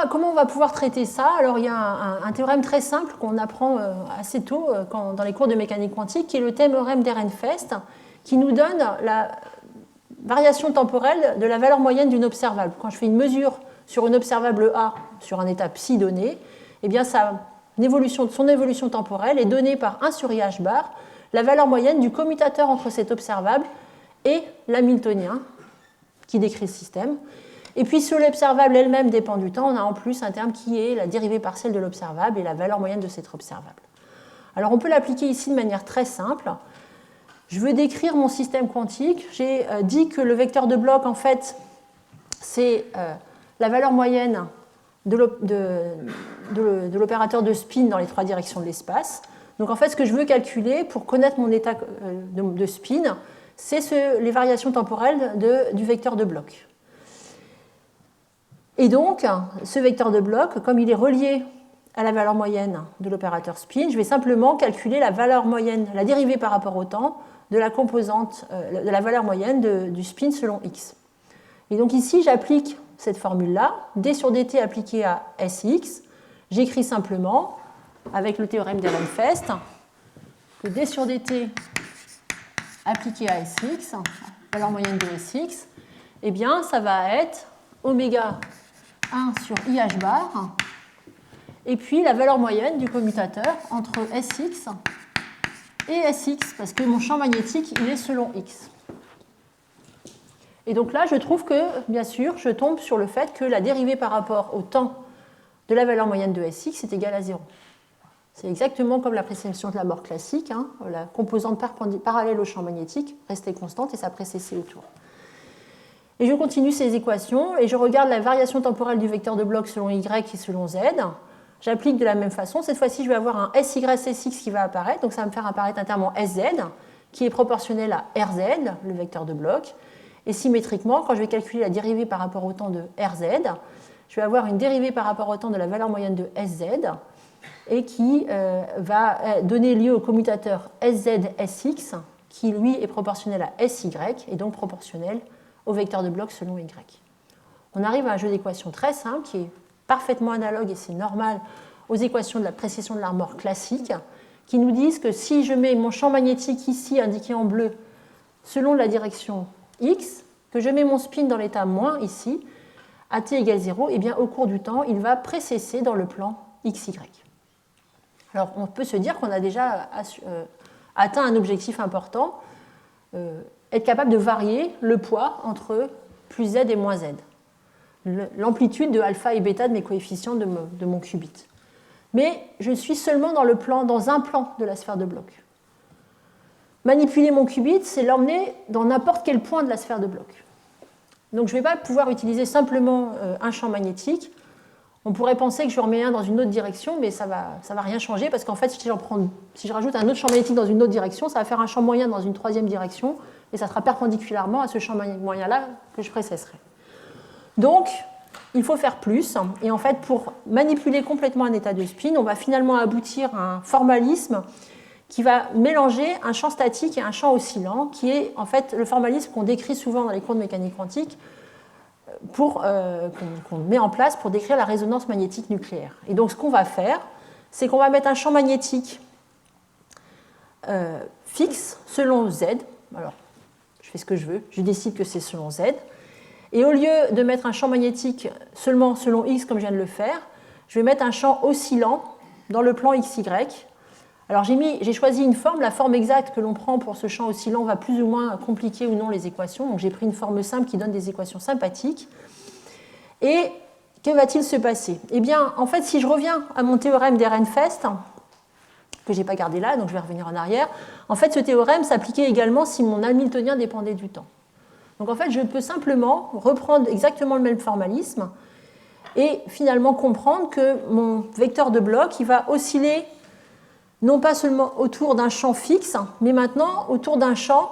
Comment on va pouvoir traiter ça? Alors il y a un théorème très simple qu'on apprend assez tôt dans les cours de mécanique quantique, qui est le théorème d'Ehrenfest, qui nous donne la variation temporelle de la valeur moyenne d'une observable. Quand je fais une mesure sur une observable A sur un état psi donné, eh bien son évolution temporelle est donnée par 1 sur IH bar, la valeur moyenne du commutateur entre cet observable et l'hamiltonien qui décrit le système. Et puis sur l'observable elle-même dépend du temps, on a en plus un terme qui est la dérivée partielle de l'observable et la valeur moyenne de cet observable. Alors on peut l'appliquer ici de manière très simple. Je veux décrire mon système quantique. J'ai dit que le vecteur de bloc, en fait, c'est la valeur moyenne de l'opérateur de spin dans les 3 directions de l'espace. Donc, en fait, ce que je veux calculer pour connaître mon état de spin, c'est les variations temporelles du vecteur de bloc. Et donc, ce vecteur de bloc, comme il est relié à la valeur moyenne de l'opérateur spin, je vais simplement calculer la valeur moyenne, la dérivée par rapport au temps de la composante, de la valeur moyenne du spin selon x. Et donc ici, j'applique cette formule-là, d sur dt appliqué à Sx. J'écris simplement, avec le théorème d'Ehrenfest, que d sur dt appliqué à Sx, valeur moyenne de Sx, eh bien, ça va être oméga 1 sur IH bar, et puis la valeur moyenne du commutateur entre Sx et Sx, parce que mon champ magnétique, il est selon x. Et donc là, je trouve que, bien sûr, je tombe sur le fait que la dérivée par rapport au temps de la valeur moyenne de Sx est égale à 0. C'est exactement comme la précession de la mort classique, hein, la composante parallèle au champ magnétique restait constante et ça précessait autour. Et je continue ces équations et je regarde la variation temporelle du vecteur de bloc selon y et selon z. J'applique de la même façon. Cette fois-ci, je vais avoir un SY SX qui va apparaître. Donc ça va me faire apparaître un terme en SZ qui est proportionnel à RZ, le vecteur de bloc. Et symétriquement, quand je vais calculer la dérivée par rapport au temps de RZ, je vais avoir une dérivée par rapport au temps de la valeur moyenne de SZ et qui va donner lieu au commutateur SZ-SX qui, lui, est proportionnel à SY et donc proportionnel au vecteur de bloc selon Y. On arrive à un jeu d'équations très simple qui est parfaitement analogue, et c'est normal, aux équations de la précession de l'armor classique, qui nous disent que si je mets mon champ magnétique ici, indiqué en bleu, selon la direction x, que je mets mon spin dans l'état moins ici, à t égale 0, et bien au cours du temps, il va précesser dans le plan xy. Alors on peut se dire qu'on a déjà atteint un objectif important, être capable de varier le poids entre plus z et moins z, l'amplitude de alpha et bêta de mes coefficients de mon qubit. Mais je suis seulement dans un plan de la sphère de bloc. Manipuler mon qubit, c'est l'emmener dans n'importe quel point de la sphère de bloc. Donc je ne vais pas pouvoir utiliser simplement un champ magnétique. On pourrait penser que je remets un dans une autre direction, mais ça va rien changer, parce qu'en fait, si je rajoute un autre champ magnétique dans une autre direction, ça va faire un champ moyen dans une troisième direction, et ça sera perpendiculairement à ce champ moyen-là que je précesserai. Donc, il faut faire plus, et en fait, pour manipuler complètement un état de spin, on va finalement aboutir à un formalisme qui va mélanger un champ statique et un champ oscillant, qui est en fait le formalisme qu'on décrit souvent dans les cours de mécanique quantique, qu'on met en place pour décrire la résonance magnétique nucléaire. Et donc ce qu'on va faire, c'est qu'on va mettre un champ magnétique fixe selon Z. Alors, je fais ce que je veux, je décide que c'est selon Z. Et au lieu de mettre un champ magnétique seulement selon X, comme je viens de le faire, je vais mettre un champ oscillant dans le plan XY. Alors j'ai choisi une forme, la forme exacte que l'on prend pour ce champ oscillant va plus ou moins compliquer ou non les équations. Donc j'ai pris une forme simple qui donne des équations sympathiques. Et que va-t-il se passer? Eh bien, en fait, si je reviens à mon théorème d'Ehrenfest, que je n'ai pas gardé là, donc je vais revenir en arrière, en fait, ce théorème s'appliquait également si mon hamiltonien dépendait du temps. Donc en fait, je peux simplement reprendre exactement le même formalisme et finalement comprendre que mon vecteur de bloc, il va osciller non pas seulement autour d'un champ fixe, mais maintenant autour d'un champ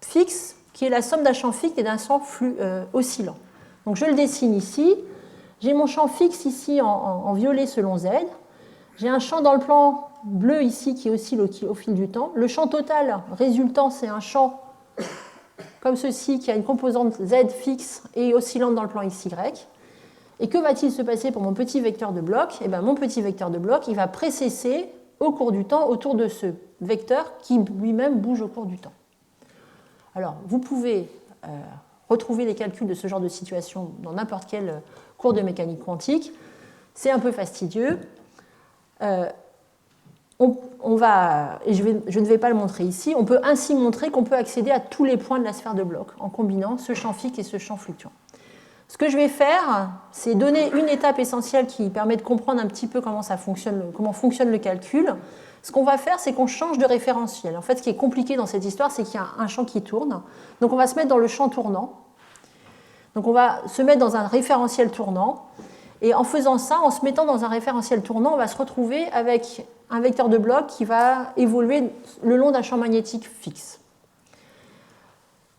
fixe qui est la somme d'un champ fixe et d'un champ oscillant. Donc je le dessine ici. J'ai mon champ fixe ici en violet selon Z. J'ai un champ dans le plan bleu ici qui oscille au fil du temps. Le champ total résultant, c'est un champ comme ceci qui a une composante Z fixe et oscillante dans le plan XY. Et que va-t-il se passer pour mon petit vecteur de bloc? Eh bien, mon petit vecteur de bloc, il va précesser au cours du temps autour de ce vecteur qui lui-même bouge au cours du temps. Alors, vous pouvez retrouver les calculs de ce genre de situation dans n'importe quel cours de mécanique quantique. C'est un peu fastidieux. Je ne vais pas le montrer ici. On peut ainsi montrer qu'on peut accéder à tous les points de la sphère de bloc en combinant ce champ fixe et ce champ fluctuant. Ce que je vais faire, c'est donner une étape essentielle qui permet de comprendre un petit peu comment fonctionne le calcul. Ce qu'on va faire, c'est qu'on change de référentiel. En fait, ce qui est compliqué dans cette histoire, c'est qu'il y a un champ qui tourne. Donc on va se mettre dans le champ tournant. Donc on va se mettre dans un référentiel tournant. Et en faisant ça, en se mettant dans un référentiel tournant, on va se retrouver avec un vecteur de bloc qui va évoluer le long d'un champ magnétique fixe.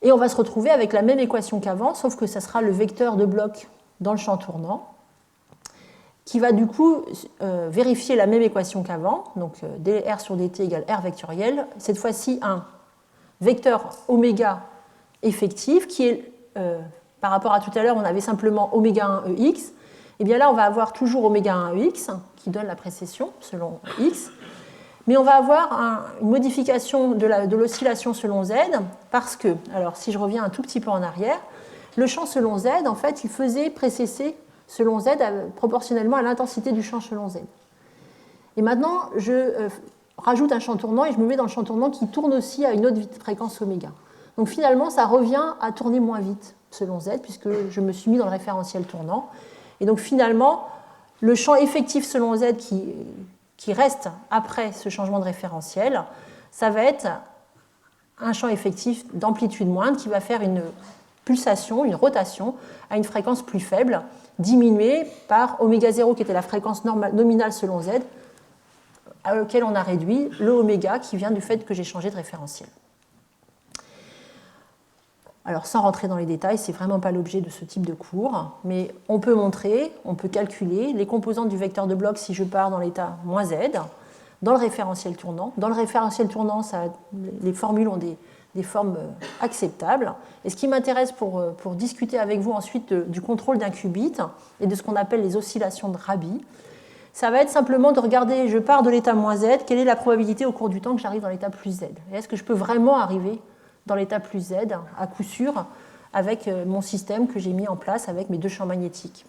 Et on va se retrouver avec la même équation qu'avant, sauf que ça sera le vecteur de bloc dans le champ tournant, qui va du coup vérifier la même équation qu'avant, donc dr sur dt égale r vectoriel, cette fois-ci un vecteur oméga effectif, qui est, par rapport à tout à l'heure, on avait simplement oméga 1 ex, et bien là on va avoir toujours oméga 1 ex, qui donne la précession selon x, mais on va avoir une modification de l'oscillation selon z, parce que, alors si je reviens un tout petit peu en arrière, le champ selon z, en fait, il faisait précesser selon z proportionnellement à l'intensité du champ selon z. Et maintenant, je rajoute un champ tournant et je me mets dans le champ tournant qui tourne aussi à une autre fréquence oméga. Donc finalement, ça revient à tourner moins vite selon z, puisque je me suis mis dans le référentiel tournant. Et donc finalement, le champ effectif selon z qui reste après ce changement de référentiel, ça va être un champ effectif d'amplitude moindre qui va faire une pulsation, une rotation à une fréquence plus faible, diminuée par oméga 0 qui était la fréquence nominale selon z, à laquelle on a réduit le oméga qui vient du fait que j'ai changé de référentiel. Alors sans rentrer dans les détails, ce n'est vraiment pas l'objet de ce type de cours, mais on peut montrer, on peut calculer les composantes du vecteur de bloc si je pars dans l'état moins z, dans le référentiel tournant. Dans le référentiel tournant, les formules ont des formes acceptables. Et ce qui m'intéresse pour discuter avec vous ensuite du contrôle d'un qubit et de ce qu'on appelle les oscillations de Rabi, ça va être simplement de regarder, je pars de l'état moins z, quelle est la probabilité au cours du temps que j'arrive dans l'état plus z. Et est-ce que je peux vraiment arriver dans l'état plus z, à coup sûr, avec mon système que j'ai mis en place avec mes deux champs magnétiques.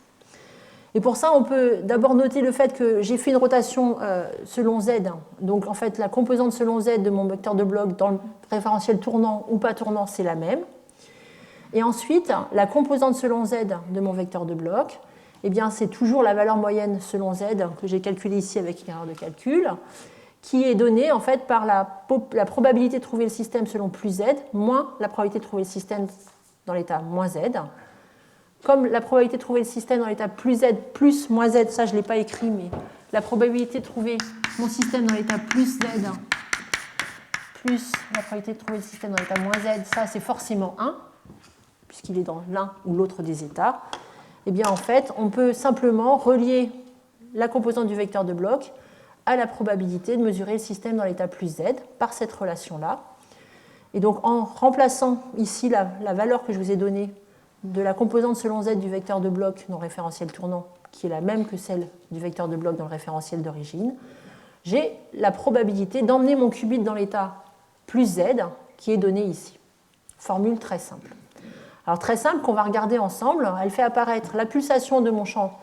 Et pour ça, on peut d'abord noter le fait que j'ai fait une rotation selon z, donc en fait la composante selon z de mon vecteur de bloc dans le référentiel tournant ou pas tournant, c'est la même. Et ensuite, la composante selon z de mon vecteur de bloc, eh bien, c'est toujours la valeur moyenne selon z que j'ai calculée ici avec une erreur de calcul, qui est donnée en fait par la probabilité de trouver le système selon plus z moins la probabilité de trouver le système dans l'état moins z. Comme la probabilité de trouver le système dans l'état plus z plus moins z, ça je ne l'ai pas écrit, mais la probabilité de trouver mon système dans l'état plus z plus la probabilité de trouver le système dans l'état moins z, ça c'est forcément 1, puisqu'il est dans l'un ou l'autre des états. Eh bien en fait, on peut simplement relier la composante du vecteur de bloc à la probabilité de mesurer le système dans l'état plus z par cette relation-là. Et donc en remplaçant ici la valeur que je vous ai donnée de la composante selon z du vecteur de bloc dans le référentiel tournant, qui est la même que celle du vecteur de bloc dans le référentiel d'origine, j'ai la probabilité d'emmener mon qubit dans l'état plus z, qui est donnée ici. Formule très simple. Alors très simple qu'on va regarder ensemble, elle fait apparaître la pulsation de mon champ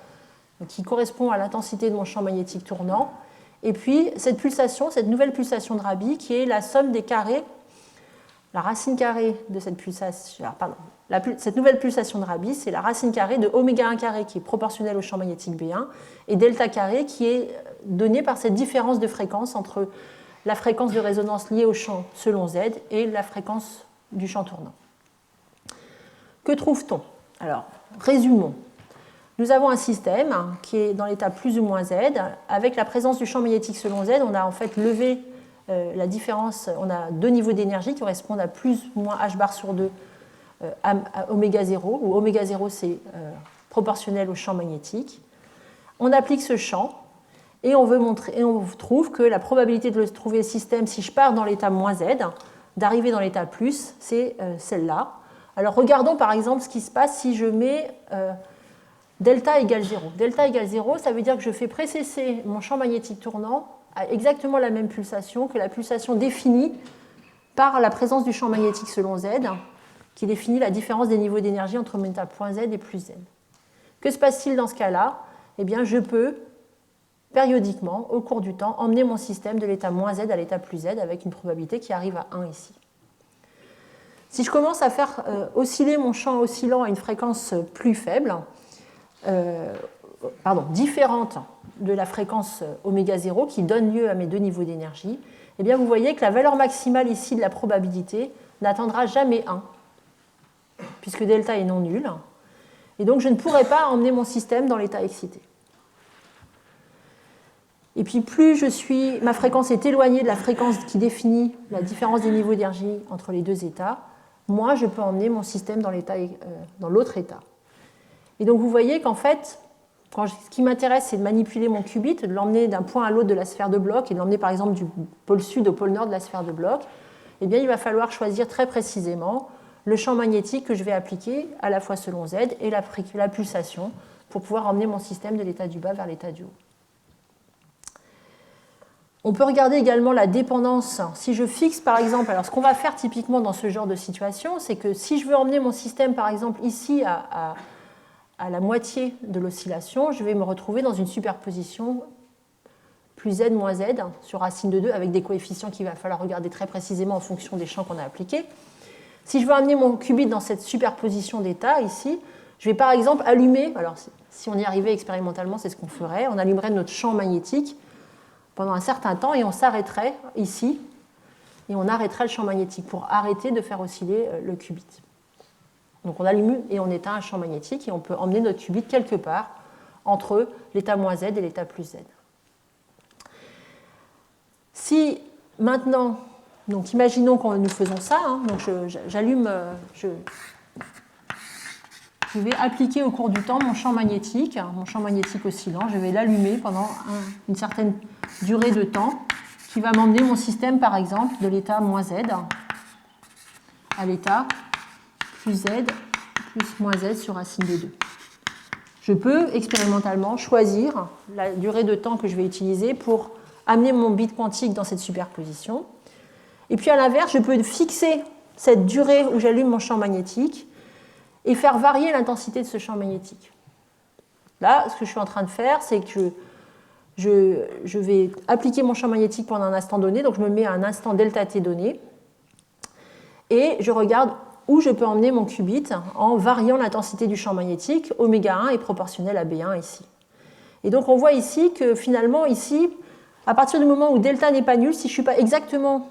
qui correspond à l'intensité de mon champ magnétique tournant, et puis cette pulsation, cette nouvelle pulsation de Rabi, qui est la somme des carrés, la racine carrée de cette pulsation, cette nouvelle pulsation de Rabi, c'est la racine carrée de oméga 1 carré qui est proportionnelle au champ magnétique B1, et delta carré qui est donnée par cette différence de fréquence entre la fréquence de résonance liée au champ selon Z et la fréquence du champ tournant. Que trouve-t-on? Alors, résumons. Nous avons un système qui est dans l'état plus ou moins Z. Avec la présence du champ magnétique selon Z, on a en fait levé la différence. On a deux niveaux d'énergie qui correspondent à plus ou moins h bar sur 2 à oméga 0, où oméga 0 c'est proportionnel au champ magnétique. On applique ce champ et on trouve que la probabilité de trouver le système si je pars dans l'état moins Z, d'arriver dans l'état plus, c'est celle-là. Alors regardons par exemple ce qui se passe si je mets delta égale 0. Delta égale 0, ça veut dire que je fais précesser mon champ magnétique tournant à exactement la même pulsation que la pulsation définie par la présence du champ magnétique selon Z, qui définit la différence des niveaux d'énergie entre mon état point Z et plus Z. Que se passe-t-il dans ce cas-là? Eh bien, je peux périodiquement, au cours du temps, emmener mon système de l'état moins Z à l'état plus Z avec une probabilité qui arrive à 1 ici. Si je commence à faire osciller mon champ oscillant à une fréquence plus faible, différente de la fréquence oméga 0 qui donne lieu à mes deux niveaux d'énergie, eh bien vous voyez que la valeur maximale ici de la probabilité n'atteindra jamais 1, puisque delta est non nul, et donc je ne pourrai pas emmener mon système dans l'état excité. Et puis plus ma fréquence est éloignée de la fréquence qui définit la différence des niveaux d'énergie entre les deux états, moins je peux emmener mon système dans l'autre état. Et donc vous voyez qu'en fait, ce qui m'intéresse, c'est de manipuler mon qubit, de l'emmener d'un point à l'autre de la sphère de bloc et de l'emmener par exemple du pôle sud au pôle nord de la sphère de bloc. Eh bien, il va falloir choisir très précisément le champ magnétique que je vais appliquer à la fois selon Z et la pulsation pour pouvoir emmener mon système de l'état du bas vers l'état du haut. On peut regarder également la dépendance. Si je fixe par exemple, alors ce qu'on va faire typiquement dans ce genre de situation, c'est que si je veux emmener mon système par exemple ici à la moitié de l'oscillation, je vais me retrouver dans une superposition plus Z moins Z sur racine de 2 avec des coefficients qu'il va falloir regarder très précisément en fonction des champs qu'on a appliqués. Si je veux amener mon qubit dans cette superposition d'états ici, je vais par exemple allumer, alors si on y arrivait expérimentalement, c'est ce qu'on ferait, on allumerait notre champ magnétique pendant un certain temps et on s'arrêterait ici et on arrêterait le champ magnétique pour arrêter de faire osciller le qubit. Donc on allume et on éteint un champ magnétique et on peut emmener notre qubit quelque part entre l'état moins Z et l'état plus Z. Si maintenant, donc imaginons que nous faisons ça, donc j'allume, je vais appliquer au cours du temps mon champ magnétique oscillant, je vais l'allumer pendant une certaine durée de temps qui va m'emmener mon système par exemple de l'état moins Z à l'état plus Z plus moins Z sur racine de 2. Je peux expérimentalement choisir la durée de temps que je vais utiliser pour amener mon bit quantique dans cette superposition. Et puis à l'inverse, je peux fixer cette durée où j'allume mon champ magnétique et faire varier l'intensité de ce champ magnétique. Là, ce que je suis en train de faire, c'est que je vais appliquer mon champ magnétique pendant un instant donné, donc je me mets à un instant delta t donné, et je regarde où je peux emmener mon qubit en variant l'intensité du champ magnétique. Oméga 1 est proportionnel à B1 ici. Et donc on voit ici que finalement, ici, à partir du moment où delta n'est pas nul, si je ne suis pas exactement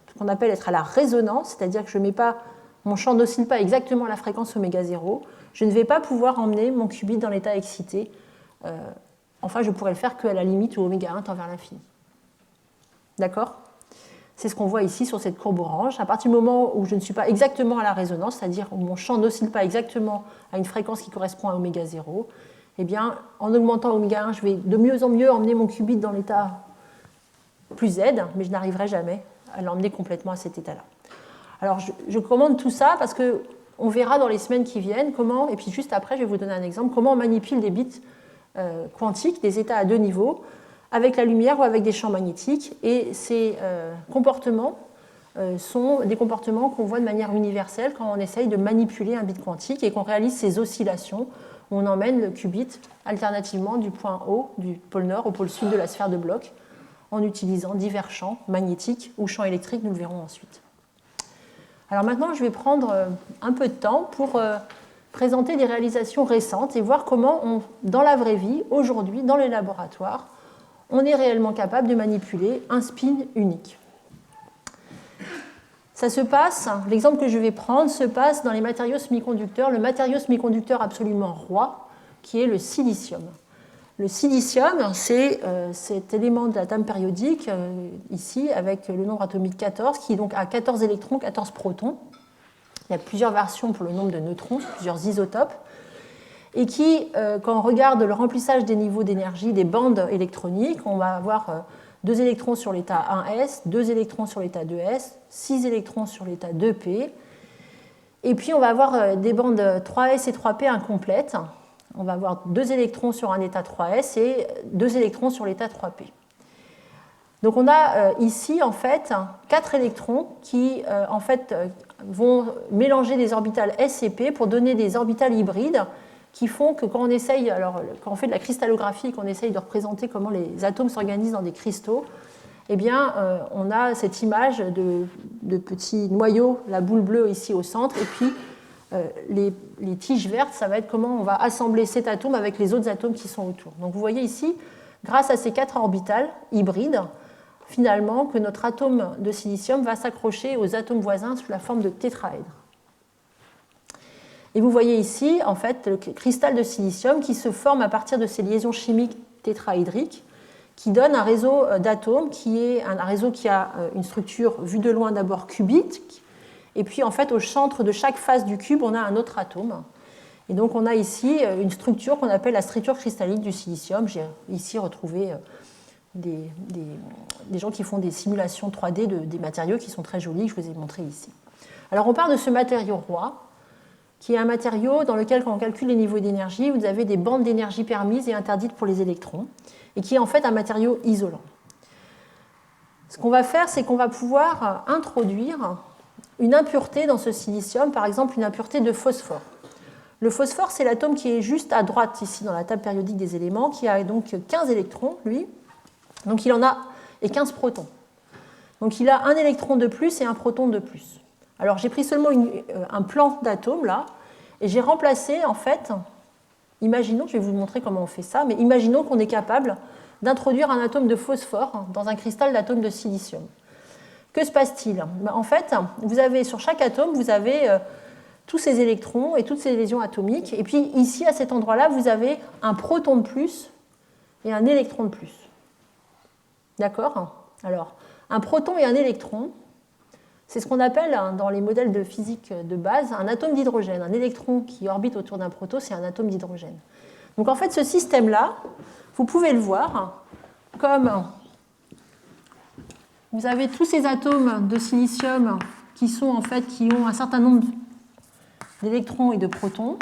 ce qu'on appelle être à la résonance, c'est-à-dire que mon champ n'oscille pas exactement à la fréquence oméga 0, je ne vais pas pouvoir emmener mon qubit dans l'état excité. Enfin, je pourrais le faire qu'à la limite où oméga 1 tend vers l'infini. D'accord ? C'est ce qu'on voit ici sur cette courbe orange. À partir du moment où je ne suis pas exactement à la résonance, c'est-à-dire où mon champ n'oscille pas exactement à une fréquence qui correspond à oméga 0, eh bien, en augmentant oméga 1, je vais de mieux en mieux emmener mon qubit dans l'état plus Z, mais je n'arriverai jamais à l'emmener complètement à cet état-là. Alors, je commande tout ça parce qu'on verra dans les semaines qui viennent comment, et puis juste après, je vais vous donner un exemple, comment on manipule des bits quantiques, des états à deux niveaux, avec la lumière ou avec des champs magnétiques. Et ces comportements sont des comportements qu'on voit de manière universelle quand on essaye de manipuler un bit quantique et qu'on réalise ces oscillations où on emmène le qubit alternativement du point haut, du pôle nord au pôle sud de la sphère de bloc, en utilisant divers champs magnétiques ou champs électriques, nous le verrons ensuite. Alors maintenant, je vais prendre un peu de temps pour présenter des réalisations récentes et voir comment, dans la vraie vie, aujourd'hui, dans les laboratoires, on est réellement capable de manipuler un spin unique. Ça se passe, l'exemple que je vais prendre se passe dans les matériaux semi-conducteurs, le matériau semi-conducteur absolument roi, qui est le silicium. Le silicium, c'est cet élément de l'atome périodique, ici, avec le nombre atomique 14, qui donc a 14 électrons, 14 protons. Il y a plusieurs versions pour le nombre de neutrons, plusieurs isotopes, et qui, quand on regarde le remplissage des niveaux d'énergie des bandes électroniques, on va avoir 2 électrons sur l'état 1s, 2 électrons sur l'état 2s, 6 électrons sur l'état 2p, et puis on va avoir des bandes 3s et 3p incomplètes. On va avoir 2 électrons sur un état 3s et 2 électrons sur l'état 3p. Donc on a ici en fait 4 électrons qui en fait vont mélanger des orbitales s et p pour donner des orbitales hybrides qui font que quand on essaye, alors quand on fait de la cristallographie, qu'on essaye de représenter comment les atomes s'organisent dans des cristaux, eh bien on a cette image de petits noyaux, la boule bleue ici au centre, et puis les tiges vertes, ça va être comment on va assembler cet atome avec les autres atomes qui sont autour. Donc vous voyez ici, grâce à ces 4 orbitales hybrides, finalement, que notre atome de silicium va s'accrocher aux atomes voisins sous la forme de tétraèdres. Et vous voyez ici, en fait, le cristal de silicium qui se forme à partir de ces liaisons chimiques tétraédriques, qui donne un réseau d'atomes qui est un réseau qui a une structure vue de loin d'abord cubique, Et puis en fait, au centre de chaque face du cube, on a un autre atome. Et donc on a ici une structure qu'on appelle la structure cristalline du silicium. J'ai ici retrouvé des gens qui font des simulations 3D des matériaux qui sont très jolis, que je vous ai montré ici. Alors on part de ce matériau roi, qui est un matériau dans lequel, quand on calcule les niveaux d'énergie, vous avez des bandes d'énergie permises et interdites pour les électrons, et qui est en fait un matériau isolant. Ce qu'on va faire, c'est qu'on va pouvoir introduire une impureté dans ce silicium, par exemple une impureté de phosphore. Le phosphore, c'est l'atome qui est juste à droite ici dans la table périodique des éléments, qui a donc 15 électrons, lui. Donc il en a et 15 protons. Donc il a un électron de plus et un proton de plus. Alors j'ai pris seulement un plan d'atomes là, et j'ai remplacé en fait, imaginons, je vais vous montrer comment on fait ça, mais imaginons qu'on est capable d'introduire un atome de phosphore dans un cristal d'atome de silicium. Que se passe-t-il? En fait, vous avez, sur chaque atome, vous avez tous ces électrons et toutes ces lésions atomiques, et puis ici, à cet endroit-là, vous avez un proton de plus et un électron de plus. D'accord? Alors, un proton et un électron, c'est ce qu'on appelle, dans les modèles de physique de base, un atome d'hydrogène. Un électron qui orbite autour d'un proton, c'est un atome d'hydrogène. Donc en fait, ce système-là, vous pouvez le voir comme vous avez tous ces atomes de silicium qui ont un certain nombre d'électrons et de protons.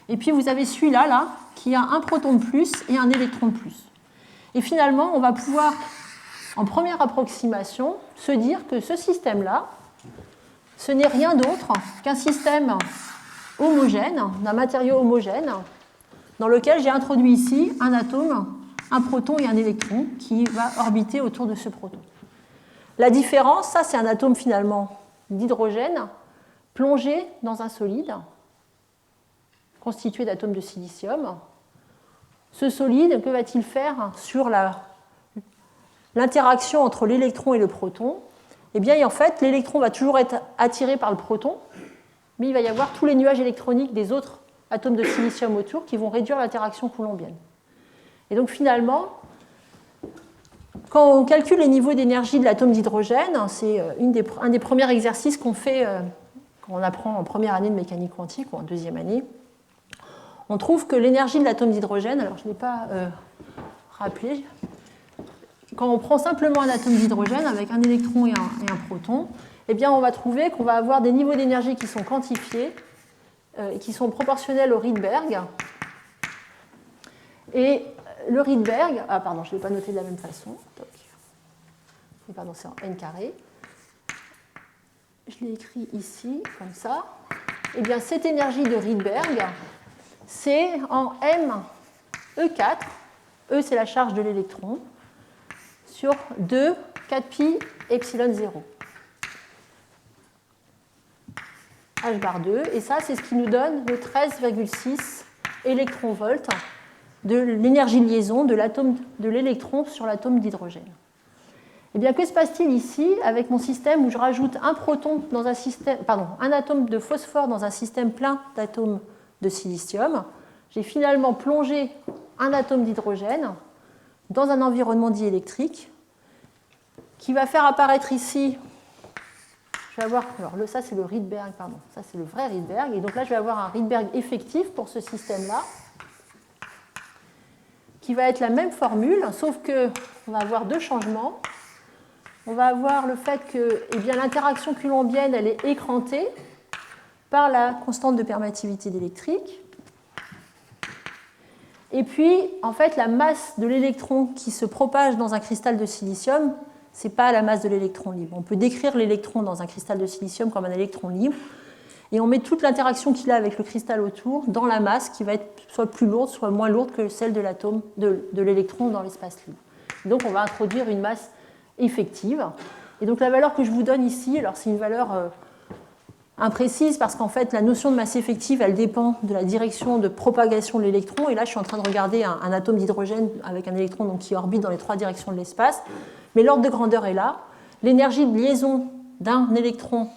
Et puis vous avez celui-là, là, qui a un proton de plus et un électron de plus. Et finalement, on va pouvoir, en première approximation, se dire que ce système-là, ce n'est rien d'autre qu'un système homogène, d'un matériau homogène, dans lequel j'ai introduit ici un atome, un proton et un électron qui va orbiter autour de ce proton. La différence, ça c'est un atome finalement d'hydrogène plongé dans un solide constitué d'atomes de silicium. Ce solide, que va-t-il faire sur l'interaction entre l'électron et le proton? Eh bien, en fait, l'électron va toujours être attiré par le proton, mais il va y avoir tous les nuages électroniques des autres atomes de silicium autour qui vont réduire l'interaction coulombienne. Et donc, finalement, quand on calcule les niveaux d'énergie de l'atome d'hydrogène, c'est un des premiers exercices qu'on fait quand on apprend en première année de mécanique quantique ou en deuxième année. On trouve que l'énergie de l'atome d'hydrogène, alors je ne l'ai pas rappelé, quand on prend simplement un atome d'hydrogène avec un électron et un proton, eh bien on va trouver qu'on va avoir des niveaux d'énergie qui sont quantifiés et qui sont proportionnels au Rydberg. Et le Rydberg, je ne l'ai pas noté de la même façon. Pardon, c'est en n carré. Je l'ai écrit ici, comme ça. Eh bien, cette énergie de Rydberg, c'est en mE4. E, c'est la charge de l'électron, sur 2, 4pi, epsilon 0. H bar 2. Et ça, c'est ce qui nous donne le 13,6 électronvolts de l'énergie de liaison de l'électron sur l'atome d'hydrogène. Eh bien, que se passe-t-il ici avec mon système où je rajoute un atome de phosphore dans un système plein d'atomes de silicium? J'ai finalement plongé un atome d'hydrogène dans un environnement diélectrique qui va faire apparaître ici, je vais avoir, alors ça c'est le Rydberg, ça c'est le vrai Rydberg, et donc là je vais avoir un Rydberg effectif pour ce système-là, qui va être la même formule, sauf qu'on va avoir deux changements. On va avoir le fait que l'interaction coulombienne elle est écrantée par la constante de permittivité d'électrique. Et puis, en fait, la masse de l'électron qui se propage dans un cristal de silicium, ce n'est pas la masse de l'électron libre. On peut décrire l'électron dans un cristal de silicium comme un électron libre, et on met toute l'interaction qu'il a avec le cristal autour dans la masse qui va être soit plus lourde, soit moins lourde que celle de l'atome de l'électron dans l'espace libre. Donc, on va introduire une masse effective. Et donc, la valeur que je vous donne ici, alors c'est une valeur imprécise parce qu'en fait, la notion de masse effective, elle dépend de la direction de propagation de l'électron. Et là, je suis en train de regarder un atome d'hydrogène avec un électron donc, qui orbite dans les trois directions de l'espace. Mais l'ordre de grandeur est là. L'énergie de liaison d'un électron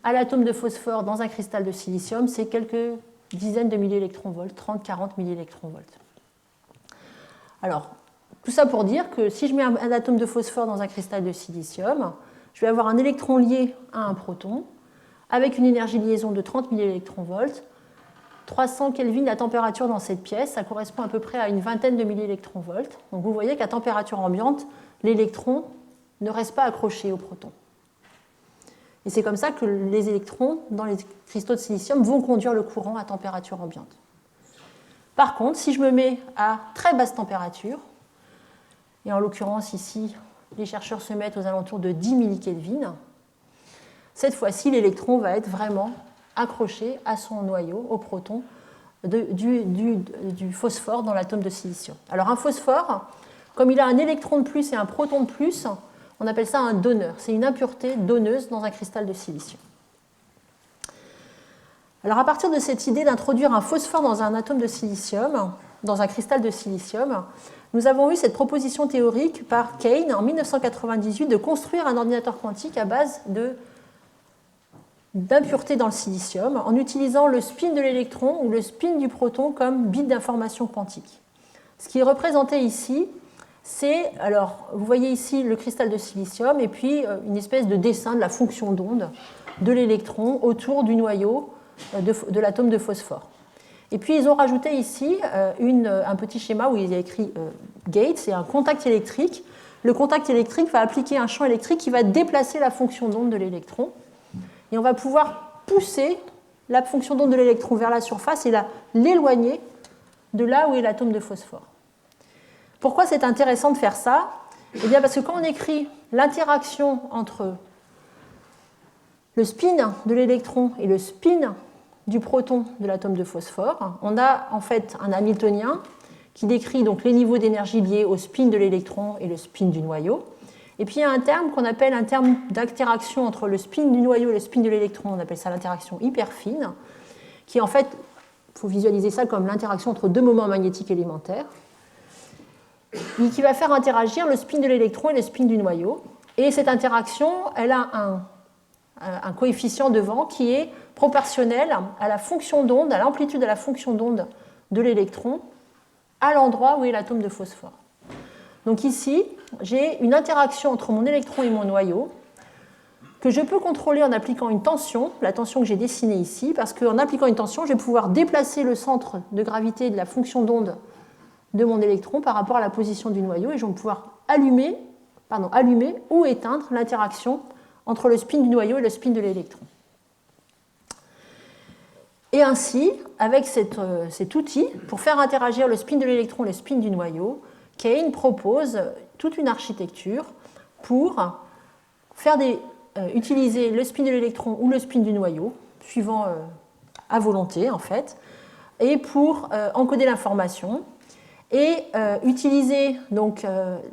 à l'atome de phosphore dans un cristal de silicium, c'est quelques dizaines de milliélectronvolts, 30-40 milliélectronvolts. Alors, tout ça pour dire que si je mets un atome de phosphore dans un cristal de silicium, je vais avoir un électron lié à un proton, avec une énergie de liaison de 30 milliélectronvolts, 300 Kelvin la température dans cette pièce, ça correspond à peu près à une vingtaine de milliélectronvolts. Donc vous voyez qu'à température ambiante, l'électron ne reste pas accroché au proton. Et c'est comme ça que les électrons dans les cristaux de silicium vont conduire le courant à température ambiante. Par contre, si je me mets à très basse température, et en l'occurrence ici, les chercheurs se mettent aux alentours de 10 millikelvin, cette fois-ci, l'électron va être vraiment accroché à son noyau, au proton, du phosphore dans l'atome de silicium. Alors un phosphore, comme il a un électron de plus et un proton de plus, on appelle ça un donneur. C'est une impureté donneuse dans un cristal de silicium. Alors à partir de cette idée d'introduire un phosphore dans un atome de silicium, dans un cristal de silicium, nous avons eu cette proposition théorique par Kane en 1998 de construire un ordinateur quantique à base d'impuretés dans le silicium en utilisant le spin de l'électron ou le spin du proton comme bit d'information quantique. Ce qui est représenté ici, c'est, alors vous voyez ici le cristal de silicium et puis une espèce de dessin de la fonction d'onde de l'électron autour du noyau de l'atome de phosphore. Et puis ils ont rajouté ici un petit schéma où il y a écrit gate, c'est un contact électrique. Le contact électrique va appliquer un champ électrique qui va déplacer la fonction d'onde de l'électron. Et on va pouvoir pousser la fonction d'onde de l'électron vers la surface et l'éloigner de là où est l'atome de phosphore. Pourquoi c'est intéressant de faire ça? Eh bien parce que quand on écrit l'interaction entre le spin de l'électron et le spin du proton de l'atome de phosphore, on a en fait un hamiltonien qui décrit donc les niveaux d'énergie liés au spin de l'électron et le spin du noyau. Et puis il y a un terme qu'on appelle un terme d'interaction entre le spin du noyau et le spin de l'électron, on appelle ça l'interaction hyperfine, qui en fait, il faut visualiser ça comme l'interaction entre deux moments magnétiques élémentaires, et qui va faire interagir le spin de l'électron et le spin du noyau. Et cette interaction, elle a un coefficient de vent qui est proportionnel à la fonction d'onde, à l'amplitude de la fonction d'onde de l'électron à l'endroit où est l'atome de phosphore. Donc ici, j'ai une interaction entre mon électron et mon noyau que je peux contrôler en appliquant une tension, la tension que j'ai dessinée ici, parce qu'en appliquant une tension, je vais pouvoir déplacer le centre de gravité de la fonction d'onde de mon électron par rapport à la position du noyau et je vais pouvoir allumer ou éteindre l'interaction entre le spin du noyau et le spin de l'électron. Et ainsi, avec cet outil, pour faire interagir le spin de l'électron et le spin du noyau, Kane propose toute une architecture pour utiliser le spin de l'électron ou le spin du noyau, suivant à volonté en fait, et pour encoder l'information et utiliser donc,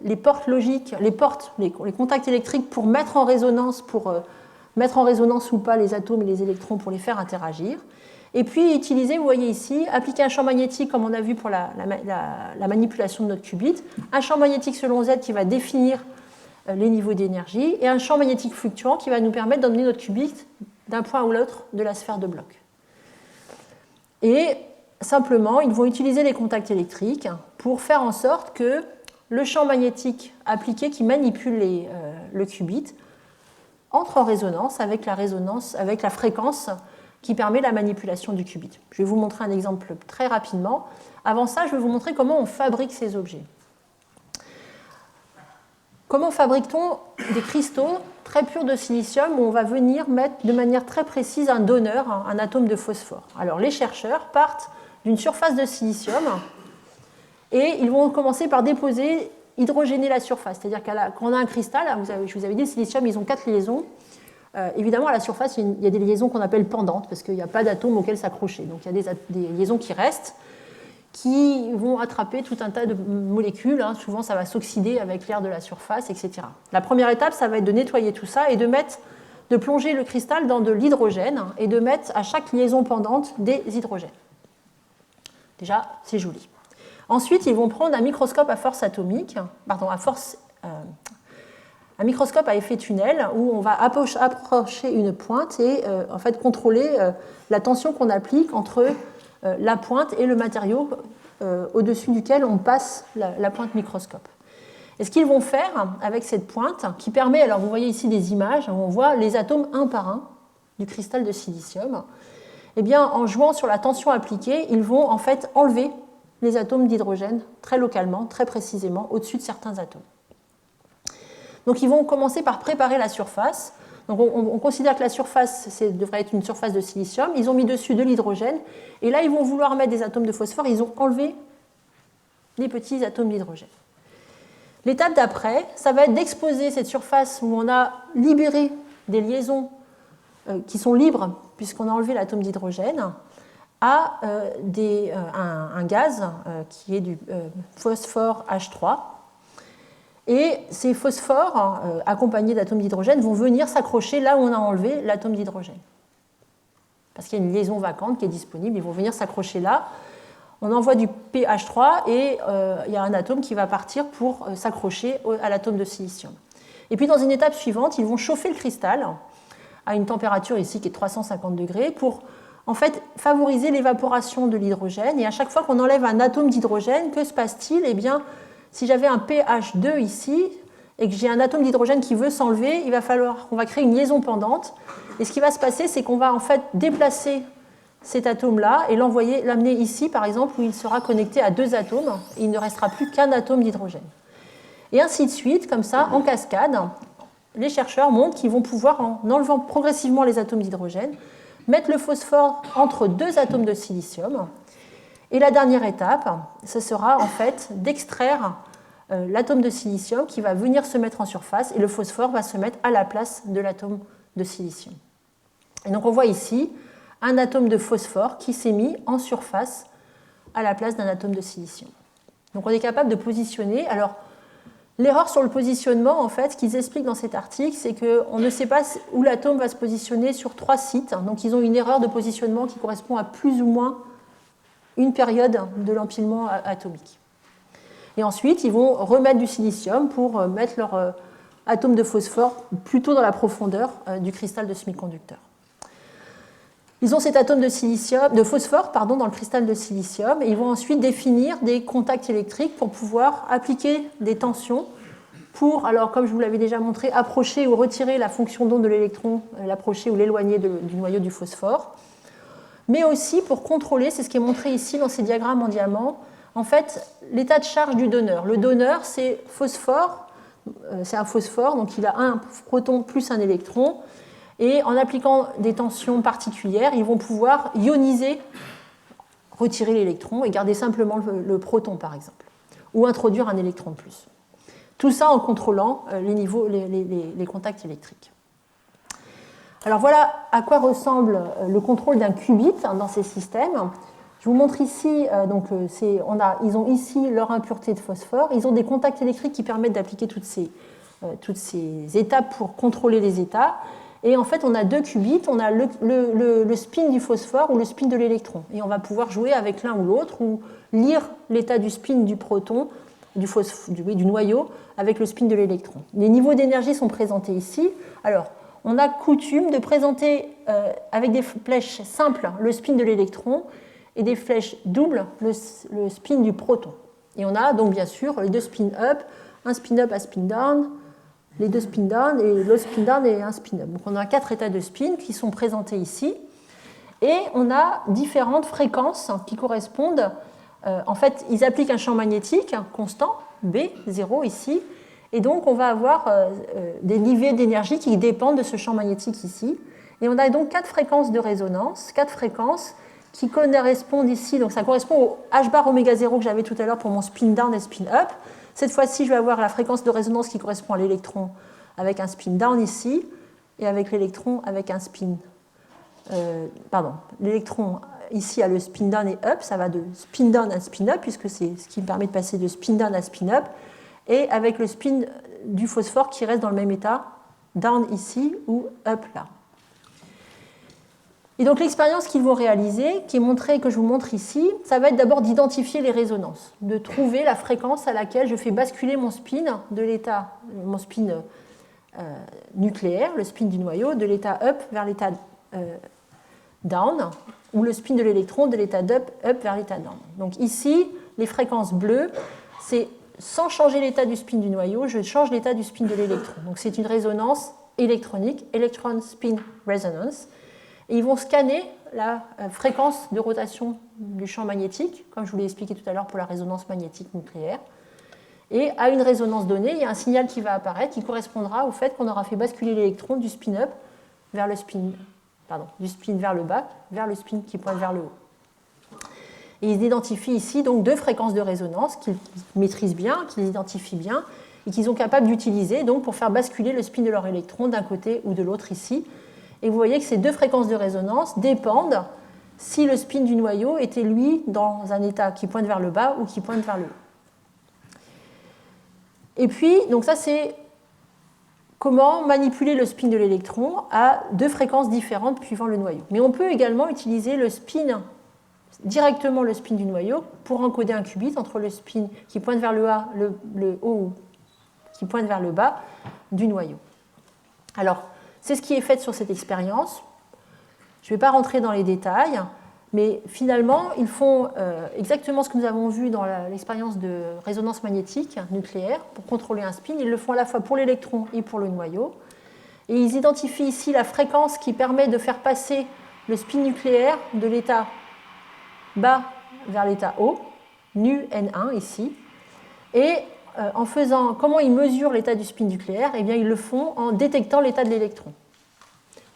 les portes logiques, les contacts électriques pour mettre en résonance ou pas les atomes et les électrons pour les faire interagir. Et puis utiliser, vous voyez ici, appliquer un champ magnétique comme on a vu pour la manipulation de notre qubit, un champ magnétique selon Z qui va définir les niveaux d'énergie et un champ magnétique fluctuant qui va nous permettre d'emmener notre qubit d'un point à l'autre de la sphère de bloc. Et simplement, ils vont utiliser les contacts électriques pour faire en sorte que le champ magnétique appliqué qui manipule le qubit entre en résonance avec la fréquence qui permet la manipulation du qubit. Je vais vous montrer un exemple très rapidement. Avant ça, je vais vous montrer comment on fabrique ces objets. Comment fabrique-t-on des cristaux très purs de silicium où on va venir mettre de manière très précise un donneur, un atome de phosphore? Alors les chercheurs partent d'une surface de silicium et ils vont commencer par hydrogéner la surface. C'est-à-dire quand on a un cristal, je vous avais dit, le silicium, ils ont 4 liaisons. Évidemment, à la surface, il y a des liaisons qu'on appelle pendantes parce qu'il n'y a pas d'atomes auxquels s'accrocher. Donc il y a des liaisons qui restent, qui vont attraper tout un tas de molécules. Souvent, ça va s'oxyder avec l'air de la surface, etc. La première étape, ça va être de nettoyer tout ça et de plonger le cristal dans de l'hydrogène et de mettre à chaque liaison pendante des hydrogènes. Déjà, c'est joli. Ensuite, ils vont prendre un microscope à force atomique, un microscope à effet tunnel où on va approcher une pointe et en fait contrôler la tension qu'on applique entre la pointe et le matériau au-dessus duquel on passe la pointe microscope. Et ce qu'ils vont faire avec cette pointe, qui permet, alors vous voyez ici des images où on voit les atomes un par un du cristal de silicium, eh bien, en jouant sur la tension appliquée, ils vont en fait enlever les atomes d'hydrogène très localement, très précisément, au-dessus de certains atomes. Donc ils vont commencer par préparer la surface. Donc on considère que la surface devrait être une surface de silicium. Ils ont mis dessus de l'hydrogène. Et là, ils vont vouloir mettre des atomes de phosphore. Ils ont enlevé les petits atomes d'hydrogène. L'étape d'après, ça va être d'exposer cette surface où on a libéré des liaisons qui sont libres, puisqu'on a enlevé l'atome d'hydrogène, à un gaz qui est du phosphore H3. Et ces phosphores, accompagnés d'atomes d'hydrogène, vont venir s'accrocher là où on a enlevé l'atome d'hydrogène. Parce qu'il y a une liaison vacante qui est disponible, ils vont venir s'accrocher là. On envoie du pH3 et il y a un atome qui va partir pour s'accrocher à l'atome de silicium. Et puis dans une étape suivante, ils vont chauffer le cristal à une température ici qui est 350 degrés pour en fait favoriser l'évaporation de l'hydrogène. Et à chaque fois qu'on enlève un atome d'hydrogène, que se passe-t-il? Eh bien, si j'avais un pH 2 ici et que j'ai un atome d'hydrogène qui veut s'enlever, il va falloir qu'on va créer une liaison pendante. Et ce qui va se passer, c'est qu'on va en fait déplacer cet atome-là et l'amener ici, par exemple, où il sera connecté à deux atomes et il ne restera plus qu'un atome d'hydrogène. Et ainsi de suite, comme ça, en cascade, les chercheurs montrent qu'ils vont pouvoir, en enlevant progressivement les atomes d'hydrogène, mettre le phosphore entre deux atomes de silicium. Et la dernière étape, ce sera en fait d'extraire l'atome de silicium qui va venir se mettre en surface et le phosphore va se mettre à la place de l'atome de silicium. Et donc on voit ici un atome de phosphore qui s'est mis en surface à la place d'un atome de silicium. Donc on est capable de positionner. Alors l'erreur sur le positionnement, en fait, ce qu'ils expliquent dans cet article, c'est qu'on ne sait pas où l'atome va se positionner sur 3 sites. Donc ils ont une erreur de positionnement qui correspond à plus ou moins une période de l'empilement atomique. Et ensuite, ils vont remettre du silicium pour mettre leur atome de phosphore plutôt dans la profondeur du cristal de semi-conducteur. Ils ont cet atome de phosphore dans le cristal de silicium et ils vont ensuite définir des contacts électriques pour pouvoir appliquer des tensions pour, alors comme je vous l'avais déjà montré, approcher ou retirer la fonction d'onde de l'électron, l'approcher ou l'éloigner du noyau du phosphore, mais aussi pour contrôler, c'est ce qui est montré ici dans ces diagrammes en diamant, en fait, l'état de charge du donneur. Le donneur, c'est un phosphore, donc il a un proton plus un électron. Et en appliquant des tensions particulières, ils vont pouvoir ioniser, retirer l'électron et garder simplement le proton, par exemple, ou introduire un électron de plus. Tout ça en contrôlant les contacts électriques. Alors voilà à quoi ressemble le contrôle d'un qubit dans ces systèmes. Je vous montre ici, ils ont ici leur impureté de phosphore, ils ont des contacts électriques qui permettent d'appliquer toutes ces étapes pour contrôler les états. Et en fait, on a 2 qubits, on a le spin du phosphore ou le spin de l'électron. Et on va pouvoir jouer avec l'un ou l'autre, ou lire l'état du spin du proton, du noyau, avec le spin de l'électron. Les niveaux d'énergie sont présentés ici. Alors, on a coutume de présenter avec des flèches simples le spin de l'électron et des flèches doubles le spin du proton. Et on a donc bien sûr les 2 spin up, un spin up, un spin down, les 2 spin down et l'autre spin down et un spin up. Donc on a 4 états de spin qui sont présentés ici. Et on a différentes fréquences qui correspondent. En fait, ils appliquent un champ magnétique constant, B0 ici. Et donc on va avoir des niveaux d'énergie qui dépendent de ce champ magnétique ici. Et on a donc 4 fréquences de résonance, 4 fréquences qui correspondent ici. Donc ça correspond au H bar oméga 0 que j'avais tout à l'heure pour mon spin down et spin up. Cette fois-ci, je vais avoir la fréquence de résonance qui correspond à l'électron avec un spin down ici, et avec l'électron avec un spin... l'électron ici a le spin down et up, ça va de spin down à spin up, puisque c'est ce qui me permet de passer de spin down à spin up, et avec le spin du phosphore qui reste dans le même état, down ici ou up là. Et donc l'expérience qu'ils vont réaliser, qui est montrée, que je vous montre ici, ça va être d'abord d'identifier les résonances, de trouver la fréquence à laquelle je fais basculer mon spin de l'état, mon spin nucléaire, le spin du noyau, de l'état up vers l'état down, ou le spin de l'électron de l'état up vers l'état down. Donc ici, les fréquences bleues, c'est sans changer l'état du spin du noyau, je change l'état du spin de l'électron. Donc c'est une résonance électronique, Electron Spin Resonance. Et ils vont scanner la fréquence de rotation du champ magnétique, comme je vous l'ai expliqué tout à l'heure pour la résonance magnétique nucléaire. Et à une résonance donnée, il y a un signal qui va apparaître qui correspondra au fait qu'on aura fait basculer l'électron du spin up vers le spin, du spin vers le bas, vers le spin qui pointe vers le haut. Et ils identifient ici donc deux fréquences de résonance qu'ils maîtrisent bien, qu'ils identifient bien, et qu'ils sont capables d'utiliser donc pour faire basculer le spin de leur électron d'un côté ou de l'autre ici. Et vous voyez que ces deux fréquences de résonance dépendent si le spin du noyau était, lui, dans un état qui pointe vers le bas ou qui pointe vers le haut. Et puis, donc ça c'est comment manipuler le spin de l'électron à deux fréquences différentes suivant le noyau. Mais on peut également utiliser le spin, directement le spin du noyau, pour encoder un qubit entre le spin qui pointe vers le haut ou qui pointe vers le bas du noyau. Alors, c'est ce qui est fait sur cette expérience. Je ne vais pas rentrer dans les détails, mais finalement, ils font exactement ce que nous avons vu dans l'expérience de résonance magnétique nucléaire pour contrôler un spin. Ils le font à la fois pour l'électron et pour le noyau. Et ils identifient ici la fréquence qui permet de faire passer le spin nucléaire de l'état bas vers l'état haut, nu N1 ici. Et comment ils mesurent l'état du spin nucléaire? Eh bien, ils le font en détectant l'état de l'électron.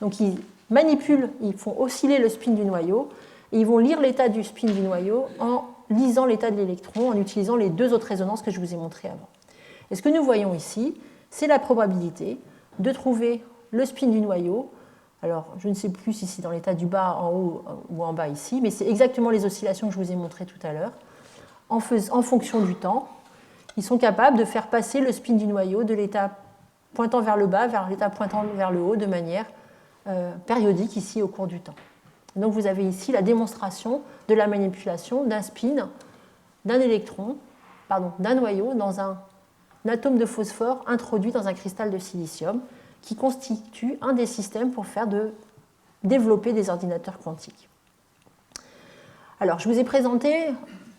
Donc, ils manipulent, ils font osciller le spin du noyau, et ils vont lire l'état du spin du noyau en lisant l'état de l'électron, en utilisant les deux autres résonances que je vous ai montrées avant. Et ce que nous voyons ici, c'est la probabilité de trouver le spin du noyau. Alors, je ne sais plus si c'est dans l'état du bas, en haut ou en bas ici, mais c'est exactement les oscillations que je vous ai montrées tout à l'heure. En fonction du temps, ils sont capables de faire passer le spin du noyau de l'état pointant vers le bas vers l'état pointant vers le haut de manière périodique ici au cours du temps. Donc vous avez ici la démonstration de la manipulation d'un spin, d'un électron, d'un noyau dans un atome de phosphore introduit dans un cristal de silicium qui constitue un des systèmes pour développer des ordinateurs quantiques. Alors je vous ai présenté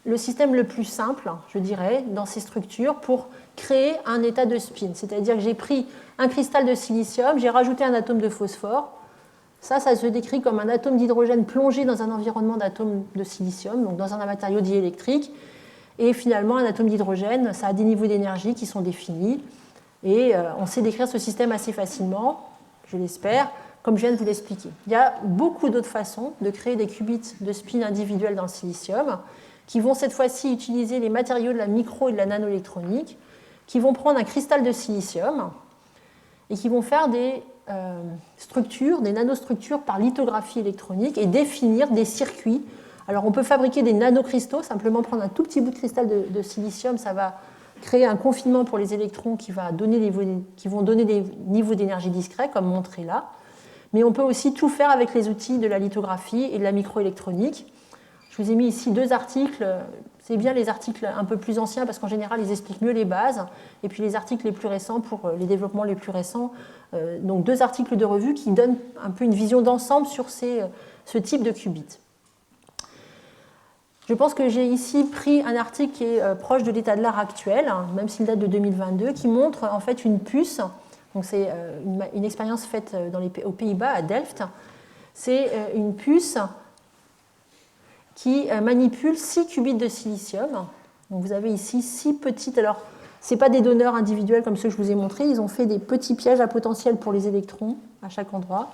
le système le plus simple, je dirais, dans ces structures pour créer un état de spin. C'est-à-dire que j'ai pris un cristal de silicium, j'ai rajouté un atome de phosphore. Ça se décrit comme un atome d'hydrogène plongé dans un environnement d'atomes de silicium, donc dans un matériau diélectrique. Et finalement, un atome d'hydrogène, ça a des niveaux d'énergie qui sont définis. Et on sait décrire ce système assez facilement, je l'espère, comme je viens de vous l'expliquer. Il y a beaucoup d'autres façons de créer des qubits de spin individuels dans le silicium, qui vont cette fois-ci utiliser les matériaux de la micro et de la nanoélectronique, qui vont prendre un cristal de silicium et qui vont faire des structures, des nanostructures par lithographie électronique et définir des circuits. Alors on peut fabriquer des nanocristaux, simplement prendre un tout petit bout de cristal de silicium, ça va créer un confinement pour les électrons qui vont donner des niveaux d'énergie discrets, comme montré là. Mais on peut aussi tout faire avec les outils de la lithographie et de la microélectronique. Je vous ai mis ici deux articles. C'est bien les articles un peu plus anciens parce qu'en général, ils expliquent mieux les bases. Et puis les articles les plus récents pour les développements les plus récents. Donc deux articles de revue qui donnent un peu une vision d'ensemble sur ce type de qubit. Je pense que j'ai ici pris un article qui est proche de l'état de l'art actuel, même s'il date de 2022, qui montre en fait une puce. Donc c'est une expérience faite aux Pays-Bas, à Delft. C'est une puce qui manipule 6 qubits de silicium. Donc vous avez ici 6 petites... Alors, ce n'est pas des donneurs individuels comme ceux que je vous ai montrés. Ils ont fait des petits pièges à potentiel pour les électrons à chaque endroit.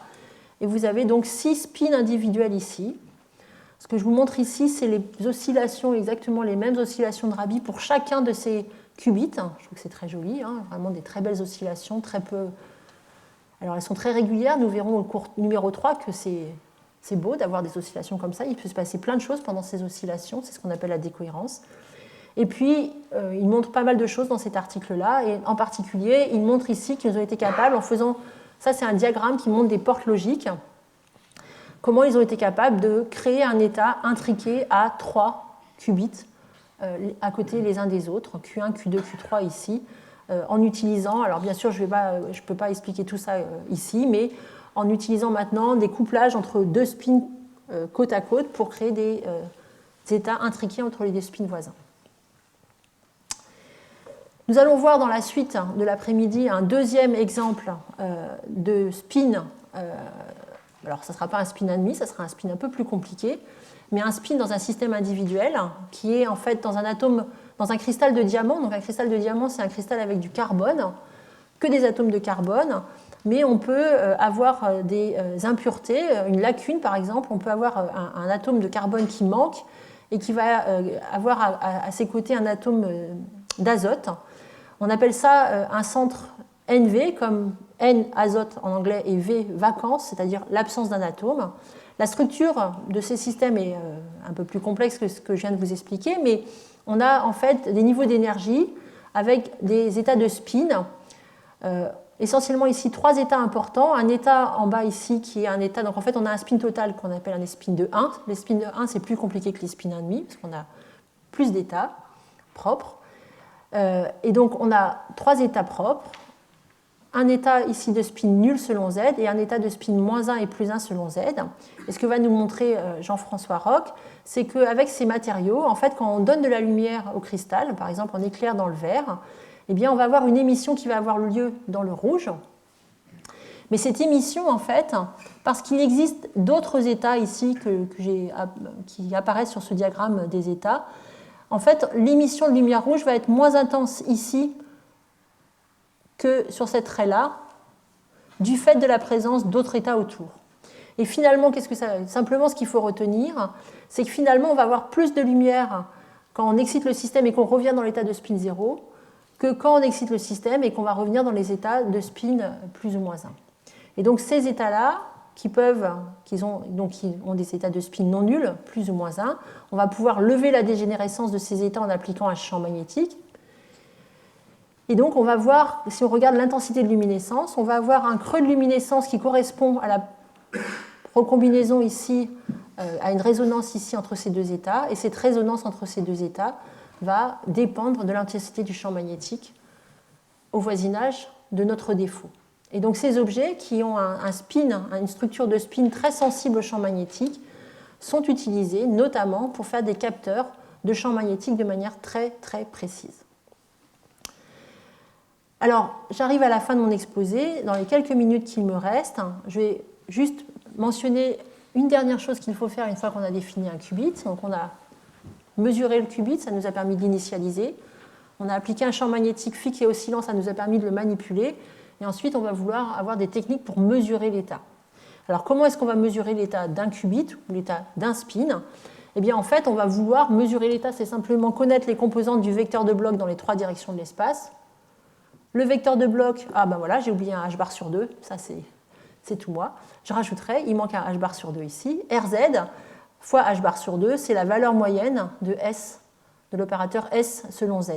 Et vous avez donc 6 spins individuels ici. Ce que je vous montre ici, c'est les oscillations, exactement les mêmes oscillations de Rabi pour chacun de ces qubits. Je trouve que c'est très joli, vraiment des très belles oscillations, très peu... Alors elles sont très régulières. Nous verrons au cours numéro 3 que c'est beau d'avoir des oscillations comme ça. Il peut se passer plein de choses pendant ces oscillations. C'est ce qu'on appelle la décohérence. Et puis, il montre pas mal de choses dans cet article-là. Et en particulier, il montre ici qu'ils ont été capables, en faisant... Ça, c'est un diagramme qui montre des portes logiques. Comment ils ont été capables de créer un état intriqué à 3 qubits à côté les uns des autres, Q1, Q2, Q3 ici, en utilisant... Alors, bien sûr, je ne peux pas expliquer tout ça ici, mais... en utilisant maintenant des couplages entre deux spins côte à côte pour créer des états intriqués entre les deux spins voisins. Nous allons voir dans la suite de l'après-midi un deuxième exemple de spin. Alors, ça ne sera pas un spin ennemi, ça sera un spin un peu plus compliqué, mais un spin dans un système individuel qui est en fait dans un atome, dans un cristal de diamant. Donc, un cristal de diamant, c'est un cristal avec du carbone, que des atomes de carbone, mais on peut avoir des impuretés, une lacune par exemple. On peut avoir un atome de carbone qui manque et qui va avoir à ses côtés un atome d'azote. On appelle ça un centre NV, comme N azote en anglais et V vacance, c'est-à-dire l'absence d'un atome. La structure de ces systèmes est un peu plus complexe que ce que je viens de vous expliquer, mais on a en fait des niveaux d'énergie avec des états de spin. Essentiellement ici 3 états importants. Un état en bas ici qui est un état, donc en fait on a un spin total qu'on appelle un spin de 1. Les spins de 1 c'est plus compliqué que les spins ennemis parce qu'on a plus d'états propres. Et donc on a 3 états propres, un état ici de spin nul selon Z et un état de spin moins 1 et plus 1 selon Z. Et ce que va nous montrer Jean-François Roch, c'est qu'avec ces matériaux, en fait, quand on donne de la lumière au cristal, par exemple on éclaire dans le verre, eh bien, on va avoir une émission qui va avoir lieu dans le rouge. Mais cette émission, en fait, parce qu'il existe d'autres états ici qui apparaissent sur ce diagramme des états, en fait, l'émission de lumière rouge va être moins intense ici que sur cette raie-là, du fait de la présence d'autres états autour. Et finalement, simplement, ce qu'il faut retenir, c'est que finalement, on va avoir plus de lumière quand on excite le système et qu'on revient dans l'état de spin 0, que quand on excite le système et qu'on va revenir dans les états de spin plus ou moins 1. Et donc ces états-là, qui ont des états de spin non nuls, plus ou moins 1, on va pouvoir lever la dégénérescence de ces états en appliquant un champ magnétique. Et donc on va voir, si on regarde l'intensité de luminescence, on va avoir un creux de luminescence qui correspond à la recombinaison ici, à une résonance ici entre ces deux états, et cette résonance entre ces deux états va dépendre de l'intensité du champ magnétique au voisinage de notre défaut. Et donc ces objets qui ont un spin, une structure de spin très sensible au champ magnétique sont utilisés notamment pour faire des capteurs de champ magnétique de manière très très précise. Alors j'arrive à la fin de mon exposé. Dans les quelques minutes qu'il me reste, je vais juste mentionner une dernière chose qu'il faut faire une fois qu'on a défini un qubit. Donc on a mesuré le qubit, ça nous a permis de l'initialiser. On a appliqué un champ magnétique fixe et oscillant, ça nous a permis de le manipuler. Et ensuite, on va vouloir avoir des techniques pour mesurer l'état. Alors, comment est-ce qu'on va mesurer l'état d'un qubit ou l'état d'un spin ? Eh bien, en fait, on va vouloir mesurer l'état, c'est simplement connaître les composantes du vecteur de bloc dans les 3 directions de l'espace. Le vecteur de bloc, ben voilà, j'ai oublié un h bar sur 2, ça c'est tout moi. Je rajouterai, il manque un h bar sur 2 ici. RZ fois h bar sur 2, c'est la valeur moyenne de S, de l'opérateur S selon Z.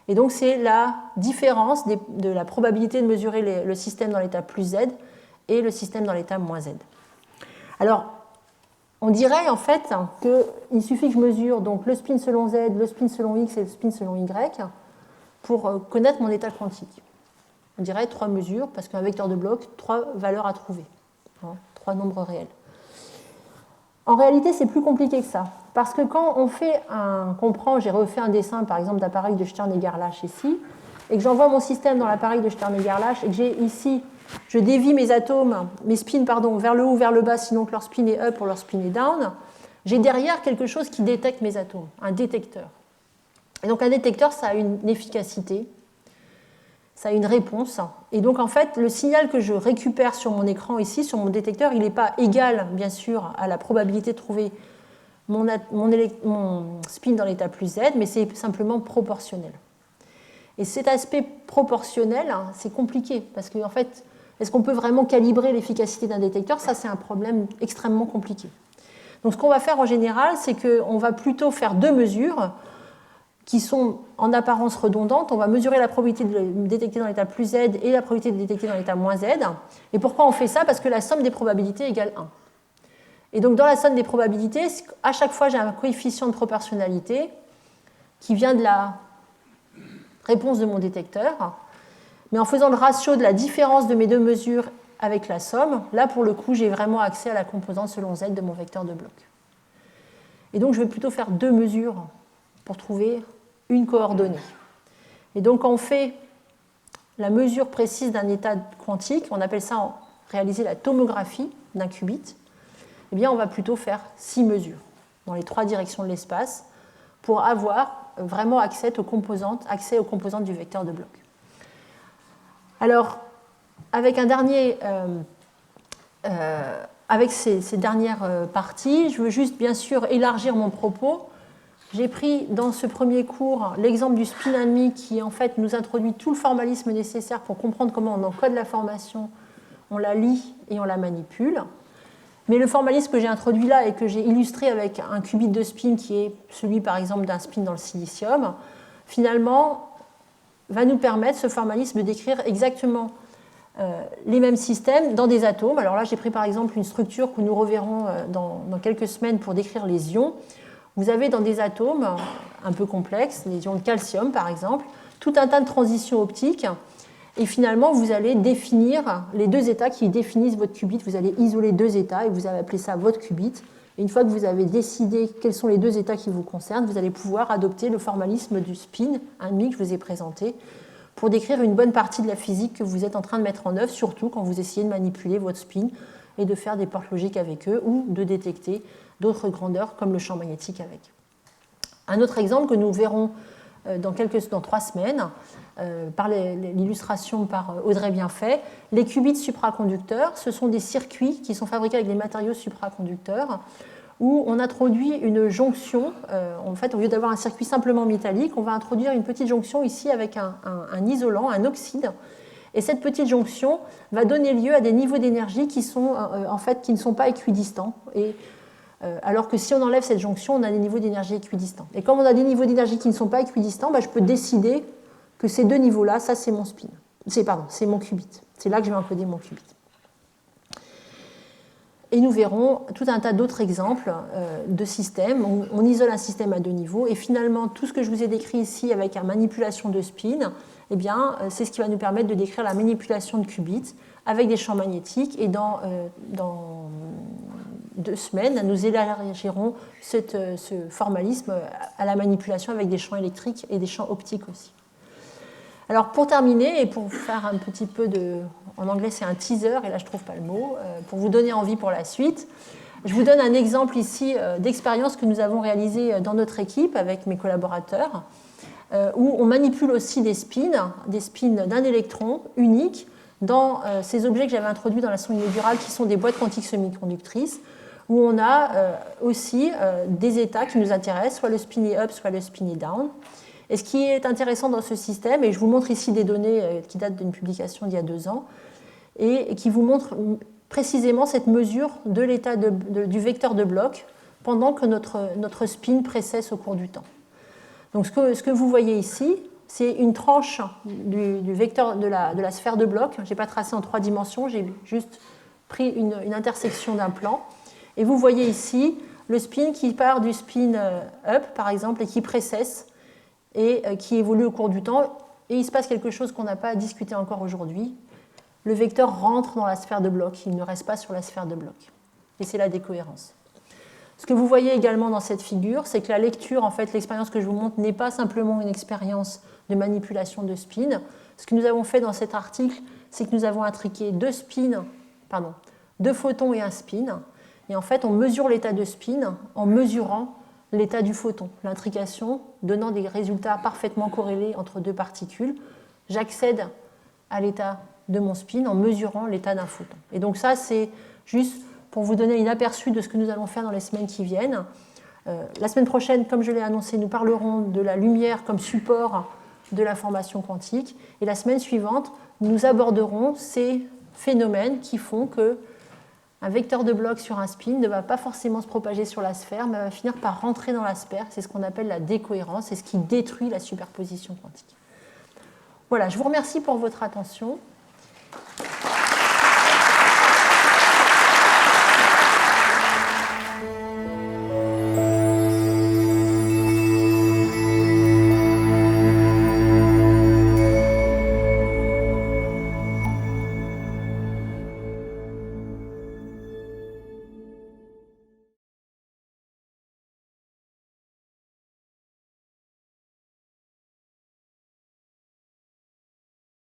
Et donc, c'est la différence de la probabilité de mesurer le système dans l'état plus Z et le système dans l'état moins Z. Alors, on dirait en fait qu'il suffit que je mesure donc, le spin selon Z, le spin selon X et le spin selon Y pour connaître mon état quantique. On dirait 3 mesures, parce qu'un vecteur de bloc, 3 valeurs à trouver, 3 nombres réels. En réalité, c'est plus compliqué que ça. Parce que quand on prend, j'ai refait un dessin par exemple d'appareil de Stern-Gerlach ici, et que j'envoie mon système dans l'appareil de Stern-Gerlach, et que j'ai ici, je dévie mes atomes, mes spins, vers le haut ou vers le bas, sinon que leur spin est up ou leur spin est down, j'ai derrière quelque chose qui détecte mes atomes, un détecteur. Et donc un détecteur, ça a une efficacité, ça a une réponse. Et donc en fait, le signal que je récupère sur mon écran ici, sur mon détecteur, il n'est pas égal, bien sûr, à la probabilité de trouver mon spin dans l'état plus Z, mais c'est simplement proportionnel. Et cet aspect proportionnel, c'est compliqué, parce qu'en fait, est-ce qu'on peut vraiment calibrer l'efficacité d'un détecteur ? Ça, c'est un problème extrêmement compliqué. Donc ce qu'on va faire en général, c'est qu'on va plutôt faire 2 mesures qui sont en apparence redondantes. On va mesurer la probabilité de le détecter dans l'état plus Z et la probabilité de le détecter dans l'état moins Z. Et pourquoi on fait ça ? Parce que la somme des probabilités égale 1. Et donc dans la somme des probabilités, à chaque fois j'ai un coefficient de proportionnalité qui vient de la réponse de mon détecteur. Mais en faisant le ratio de la différence de mes 2 mesures avec la somme, là pour le coup j'ai vraiment accès à la composante selon Z de mon vecteur de bloc. Et donc je vais plutôt faire 2 mesures pour trouver une coordonnée. Et donc, quand on fait la mesure précise d'un état quantique, on appelle ça réaliser la tomographie d'un qubit, eh bien, on va plutôt faire 6 mesures dans les 3 directions de l'espace pour avoir vraiment accès aux composantes du vecteur de bloc. Alors, avec ces dernières parties, je veux juste bien sûr élargir mon propos. J'ai pris dans ce premier cours l'exemple du spin enemy qui en fait nous introduit tout le formalisme nécessaire pour comprendre comment on encode l'information, on la lit et on la manipule. Mais le formalisme que j'ai introduit là et que j'ai illustré avec un qubit de spin qui est celui par exemple d'un spin dans le silicium, finalement va nous permettre ce formalisme de décrire exactement les mêmes systèmes dans des atomes. Alors là j'ai pris par exemple une structure que nous reverrons dans quelques semaines pour décrire les ions. Vous avez dans des atomes un peu complexes, les ions de calcium par exemple, tout un tas de transitions optiques. Et finalement, vous allez définir les 2 états qui définissent votre qubit. Vous allez isoler 2 états et vous allez appeler ça votre qubit. Et une fois que vous avez décidé quels sont les 2 états qui vous concernent, vous allez pouvoir adopter le formalisme du spin enemy que je vous ai présenté pour décrire une bonne partie de la physique que vous êtes en train de mettre en œuvre, surtout quand vous essayez de manipuler votre spin et de faire des portes logiques avec eux ou de détecter d'autres grandeurs comme le champ magnétique avec. Un autre exemple que nous verrons dans 3 semaines, par l'illustration par Audrey Bienfait, les qubits supraconducteurs, ce sont des circuits qui sont fabriqués avec des matériaux supraconducteurs où on introduit une jonction. En fait, au lieu d'avoir un circuit simplement métallique, on va introduire une petite jonction ici avec un isolant, un oxyde. Et cette petite jonction va donner lieu à des niveaux d'énergie qui ne sont pas équidistants. Alors que si on enlève cette jonction, on a des niveaux d'énergie équidistants. Et comme on a des niveaux d'énergie qui ne sont pas équidistants, je peux décider que ces 2 niveaux-là, ça c'est mon spin. C'est mon qubit. C'est là que je vais encoder mon qubit. Et nous verrons tout un tas d'autres exemples de systèmes. On isole un système à 2 niveaux. Et finalement, tout ce que je vous ai décrit ici avec la manipulation de spin, eh bien, c'est ce qui va nous permettre de décrire la manipulation de qubits avec des champs magnétiques. Et dans 2 semaines, nous élargirons ce formalisme à la manipulation avec des champs électriques et des champs optiques aussi. Alors pour terminer, et pour faire un petit peu en anglais c'est un teaser, et là je ne trouve pas le mot, pour vous donner envie pour la suite, je vous donne un exemple ici d'expérience que nous avons réalisée dans notre équipe avec mes collaborateurs, où on manipule aussi des spins d'un électron unique dans ces objets que j'avais introduits dans la leçon inaugurale qui sont des boîtes quantiques semi-conductrices, où on a aussi des états qui nous intéressent, soit le spinny up, soit le spinny down. Et ce qui est intéressant dans ce système, et je vous montre ici des données qui datent d'une publication d'il y a 2 ans, et qui vous montrent précisément cette mesure de l'état du vecteur de bloc pendant que notre spin précesse au cours du temps. Donc ce que vous voyez ici, c'est une tranche du vecteur de la sphère de bloc. Je n'ai pas tracé en 3 dimensions, j'ai juste pris une intersection d'un plan. Et vous voyez ici le spin qui part du spin up, par exemple, et qui précesse et qui évolue au cours du temps. Et il se passe quelque chose qu'on n'a pas discuté encore aujourd'hui. Le vecteur rentre dans la sphère de bloc, il ne reste pas sur la sphère de bloc. Et c'est la décohérence. Ce que vous voyez également dans cette figure, c'est que la lecture, en fait, l'expérience que je vous montre n'est pas simplement une expérience de manipulation de spin. Ce que nous avons fait dans cet article, c'est que nous avons intriqué 2 photons et un spin. Et en fait, on mesure l'état de spin en mesurant l'état du photon, l'intrication donnant des résultats parfaitement corrélés entre 2 particules. J'accède à l'état de mon spin en mesurant l'état d'un photon. Et donc ça, c'est juste pour vous donner un aperçu de ce que nous allons faire dans les semaines qui viennent. La semaine prochaine, comme je l'ai annoncé, nous parlerons de la lumière comme support de l'information quantique. Et la semaine suivante, nous aborderons ces phénomènes qui font que un vecteur de bloc sur un spin ne va pas forcément se propager sur la sphère, mais va finir par rentrer dans la sphère. C'est ce qu'on appelle la décohérence, c'est ce qui détruit la superposition quantique. Voilà, je vous remercie pour votre attention.